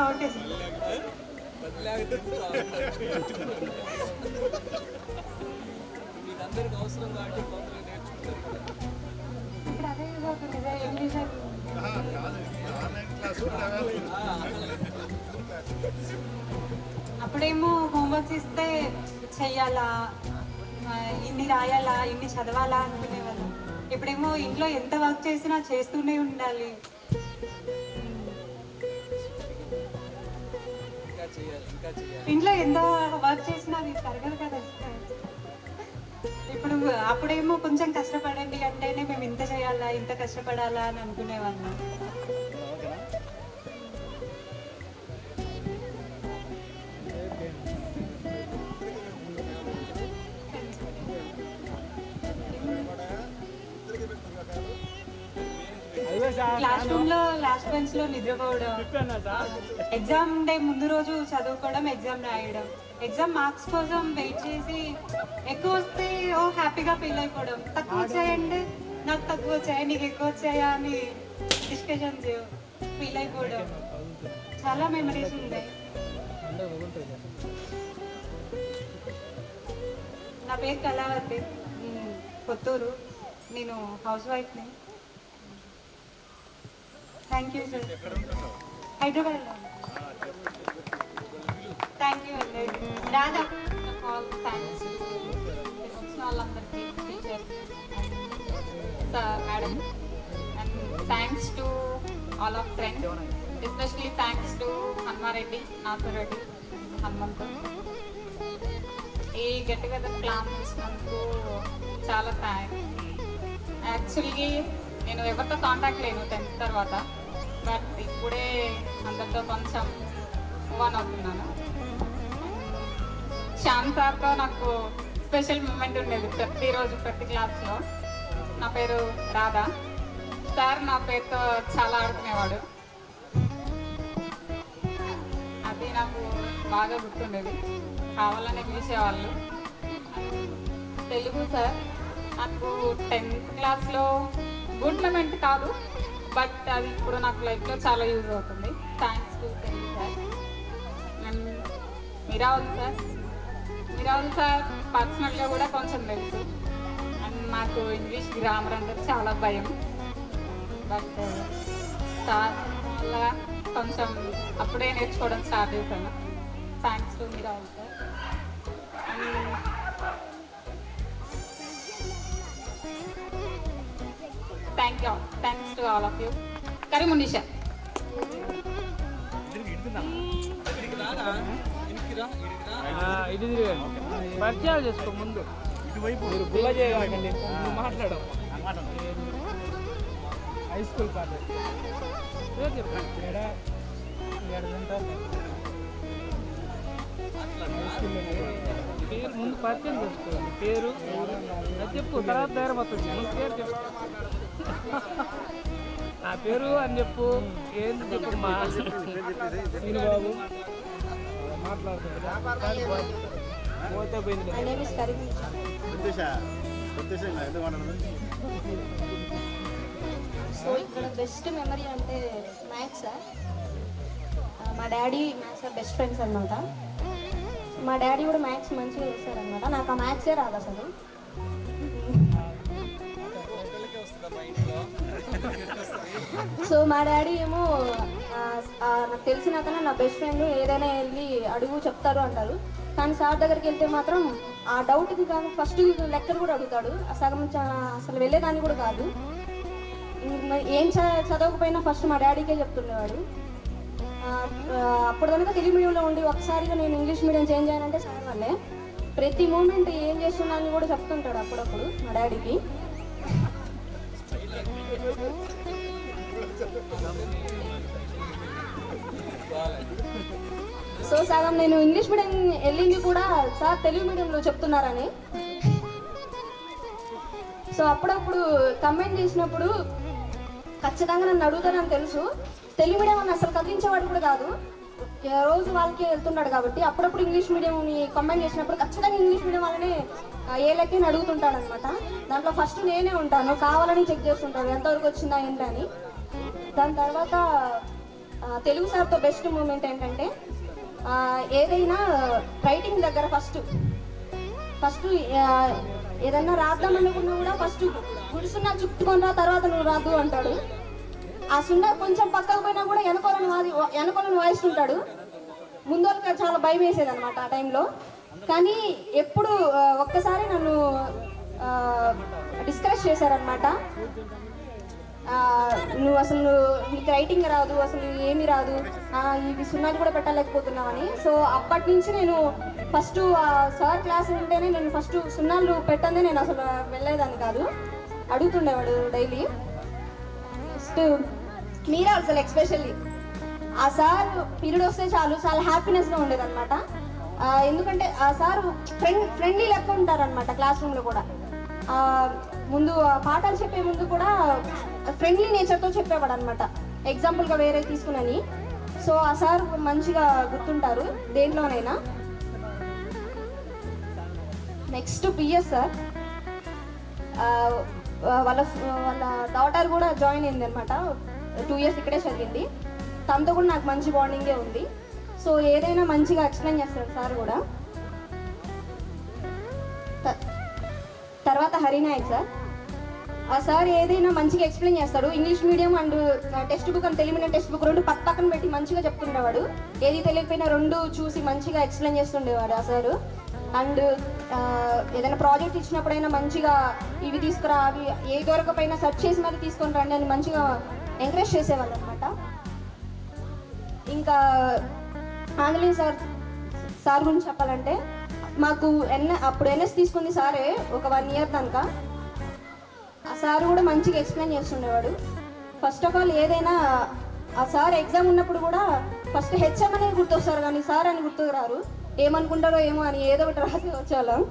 ఓకే ఇప్పుడు అదే అవుతుంది కదా, ఇంగ్లీష్ అప్పుడేమో హోంవర్క్స్ ఇస్తే చెయ్యాలా, ఇన్ని రాయాలా, ఇన్ని చదవాలా అనుకునేవాళ్ళం. ఇప్పుడేమో ఇంట్లో ఎంత వర్క్ చేసినా చేస్తూనే ఉండాలి. ఇంట్లో ఎంత వర్క్ చేసినా అది తరగదు కదా. ఇప్పుడు అప్పుడేమో కొంచెం కష్టపడండి అంటేనే మేము ఇంత చేయాలా, ఇంత కష్టపడాలా అని అనుకునేవాళ్ళం. క్లాస్ రూమ్ లో లాస్ట్ బెంచ్ లో నిద్రపోవడం, ఎగ్జామ్ డే ముందు రోజు చదువుకోవడం, ఎగ్జామ్ రాయడం, ఎగ్జామ్ మార్క్స్ కోసం వెయిట్ చేసి ఎక్కువ వస్తే హ్యాపీగా ఫీల్ అయిపోవడం, తక్కువ వచ్చాయంటే నాకు తక్కువ వచ్చాయి, నీకు ఎక్కువ వచ్చాయా అని డిస్కషన్స్ ఫీల్ అయిపోవడం, చాలా మెమరీస్ ఉన్నాయి. నా పేరు కళావతి, కొత్తూరు, నేను హౌస్ వైఫ్ని. Thank you sir. హైదరాబాద్లో. థ్యాంక్ యూ అండి. రాధా, ఆల్ థ్యాంక్స్ వచ్చిన వాళ్ళందరికీ, teachers, madam, and thanks to all of friends, especially thanks to Hanumareddy, Nasar Reddy, Hanumanthu. ఈ గెట్ టుగెదర్ ప్లాన్ చేసినందుకు చాలా థ్యాంక్స్. యాక్చువల్లీ నేను ఎవరితో కాంటాక్ట్ లేను 10th తర్వాత, బట్ ఇప్పుడే అందరితో కొంచెం మూవ్ ఆన్ అవుతున్నాను. శ్యామ్ సార్తో నాకు స్పెషల్ మూమెంట్ ఉండేది ప్రతిరోజు, ప్రతి క్లాస్లో. నా పేరు రాధా, సార్ నా పేరుతో చాలా ఆడుకునేవాడు, అది నాకు బాగా గుర్తుండేది, కావాలనే పిలిచేవాళ్ళు. తెలుగు సార్ నాకు 10th క్లాస్లో గుడ్ మూమెంట్ కాదు, బట్ అది ఇప్పుడు నాకు లైఫ్లో చాలా యూజ్ అవుతుంది. Thanks to Telugu sir. And Miraval sir పర్సనల్గా కూడా కొంచెం తెలుసు, అండ్ నాకు ఇంగ్లీష్ గ్రామర్ అంటే చాలా భయం, బట్ సార్ వల్ల కొంచెం అప్పుడే నేర్చుకోవడం స్టార్ట్ చేశాను. Thanks to Miraval sir. Thank you, thanks to all of you. Karimunisha. ఇది పరిచయాలు చేసుకో ముందు, మీరు గుల్ల చేయకండి, మాట్లాడడం. హై స్కూల్ కాదు, పేరు ముందు పరిచయం చేసుకోండి, పేరు చెప్పు, తర్వాత ధైర్యం వస్తుంది. ముందు పేరు చెప్పు, నా పేరు అని చెప్పు, ఏంటి చెప్పు, మా శ్రీనిబాబు మాట్లాడుతుంది పోతే పోయింది. సో ఇక్కడ బెస్ట్ మెమరీ అంటే మ్యాథ్స్. మా డాడీ మ్యాథ్స్ బెస్ట్ ఫ్రెండ్స్ అనమాట. మా డాడీ కూడా మ్యాథ్స్ మంచిగా చేస్తారనమాట, నాకు ఆ మ్యాథ్సే రాదు అసలు. సో మా డాడీ ఏమో నాకు తెలిసినాకనే నా బెస్ట్ ఫ్రెండ్ ఏదైనా వెళ్ళి అడుగు చెప్తారు అంటారు, కానీ సార్ దగ్గరికి వెళ్తే మాత్రం ఆ డౌట్కి కాదు ఫస్ట్ లెక్కలు కూడా అడుగుతాడు, సగం అసలు వెళ్ళేదాన్ని కూడా కాదు. ఏం చదవకపోయినా ఫస్ట్ మా డాడీకే చెప్తుండేవాడు. అప్పుడు కనుక తెలుగు మీడియంలో ఉండి ఒకసారిగా నేను ఇంగ్లీష్ మీడియం చేంజ్ అయ్యానంటే సార్ వల్లే. ప్రతి మూమెంట్ ఏం చేస్తున్నాను కూడా చెప్తుంటాడు అప్పుడప్పుడు మా డాడీకి. సో సగం నేను ఇంగ్లీష్ మీడియం వెళ్ళింది కూడా సార్ తెలుగు మీడియంలో చెప్తున్నారని. సో అప్పుడప్పుడు కమెంట్ చేసినప్పుడు ఖచ్చితంగా నన్ను అడుగుతానని తెలుసు. తెలుగు మీడియం అని అసలు కదిలించేవాడు కూడా కాదు, రోజు వాళ్ళకి వెళ్తున్నాడు కాబట్టి అప్పుడప్పుడు ఇంగ్లీష్ మీడియంని కమెంట్ చేసినప్పుడు ఖచ్చితంగా ఇంగ్లీష్ మీడియం వాళ్ళని ఏ లెక్కని అడుగుతుంటాడు అనమాట. దాంట్లో ఫస్ట్ నేనే ఉంటాను, కావాలని చెక్ చేస్తుంటాను ఎంతవరకు వచ్చిందా ఏంటని. దాని తర్వాత తెలుగు సార్తో బెస్ట్ మూమెంట్ ఏంటంటే ఏదైనా రైటింగ్ దగ్గర ఫస్ట్ ఏదన్నా రాద్దాం అనుకున్నా కూడా ఫస్ట్ గుడిసున్నా చుట్టుకొని రా, తర్వాత నువ్వు రాదు అంటాడు. ఆ సున్నా కొంచెం పక్కకు పోయినా కూడా వెనకొలను వాయిస్తుంటాడు. ముందు వాళ్ళకి చాలా భయం వేసేది అనమాట ఆ టైంలో. కానీ ఎప్పుడు ఒక్కసారి నన్ను డిస్కరేజ్ చేశారనమాట. నువ్వు అసలు నీకు రైటింగ్ రాదు, అసలు ఏమీ రాదు, ఇవి సున్నాలు కూడా పెట్టలేకపోతున్నావని. సో అప్పటి నుంచి నేను ఫస్ట్ సార్ క్లాస్ ఉంటేనే నేను ఫస్ట్ సున్నాలు పెట్టందే నేను అసలు వెళ్ళేదాన్ని కాదు, అడుగుతుండేవాడు డైలీ. నెక్స్ట్ మీరే అసలు ఎక్స్పెషల్లీ ఆ సార్ పీరియడ్ వస్తే చాలా హ్యాపీనెస్గా ఉండేదన్నమాట. ఎందుకంటే ఆ సార్ ఫ్రెండ్లీ లెక్క ఉంటారనమాట క్లాస్ రూమ్లో కూడా. ముందు పాఠాలు చెప్పే ముందు కూడా ఫ్రెండ్లీ నేచర్తో చెప్పేవాడు అనమాట, ఎగ్జాంపుల్గా వేరే తీసుకున్నాని. సో ఆ సార్ మంచిగా గుర్తుంటారు దేంట్లోనైనా. నెక్స్ట్ పిఎస్ సార్, వాళ్ళ డాటర్ కూడా జాయిన్ అయింది అనమాట, 2 years ఇక్కడే చదివింది. తనతో కూడా నాకు మంచి బాండింగే ఉంది. సో ఏదైనా మంచిగా ఎక్స్ప్లెయిన్ చేస్తాడు సార్ కూడా. తర్వాత హరినాయక్ సార్, ఆ సార్ ఏదైనా మంచిగా ఎక్స్ప్లెయిన్ చేస్తాడు. English medium and text book and Telugu medium text book రెండు పక్కన పెట్టి మంచిగా చెప్తుండేవాడు. ఏది తెలియకపోయినా రెండు చూసి మంచిగా ఎక్స్ప్లెయిన్ చేస్తుండేవాడు ఆ సారు. అండ్ ఏదైనా ప్రాజెక్ట్ ఇచ్చినప్పుడైనా మంచిగా ఇవి తీసుకురా, అవి ఏ దొరకపోయినా సెర్చ్ చేసి మరి తీసుకొని రండి అని మంచిగా ఎంకరేజ్ చేసేవాళ్ళు అనమాట. ఇంకా ఆంజనేయ సార్ గురించి చెప్పాలంటే, మాకు అప్పుడు ఎన్ఎస్ తీసుకుంది సారే ఒక 1 year దాకా. ఆ సార్ కూడా మంచిగా ఎక్స్ప్లెయిన్ చేస్తుండేవాడు. ఫస్ట్ ఆఫ్ ఆల్ ఏదైనా ఆ సార్ ఎగ్జామ్ ఉన్నప్పుడు కూడా ఫస్ట్ హెచ్ఎం అనేది గుర్తొస్తారు కానీ సార్ అని గుర్తుకు రారు. ఏమనుకుంటారో ఏమో అని ఏదో ఒకటి రాసి వచ్చేవాళ్ళం.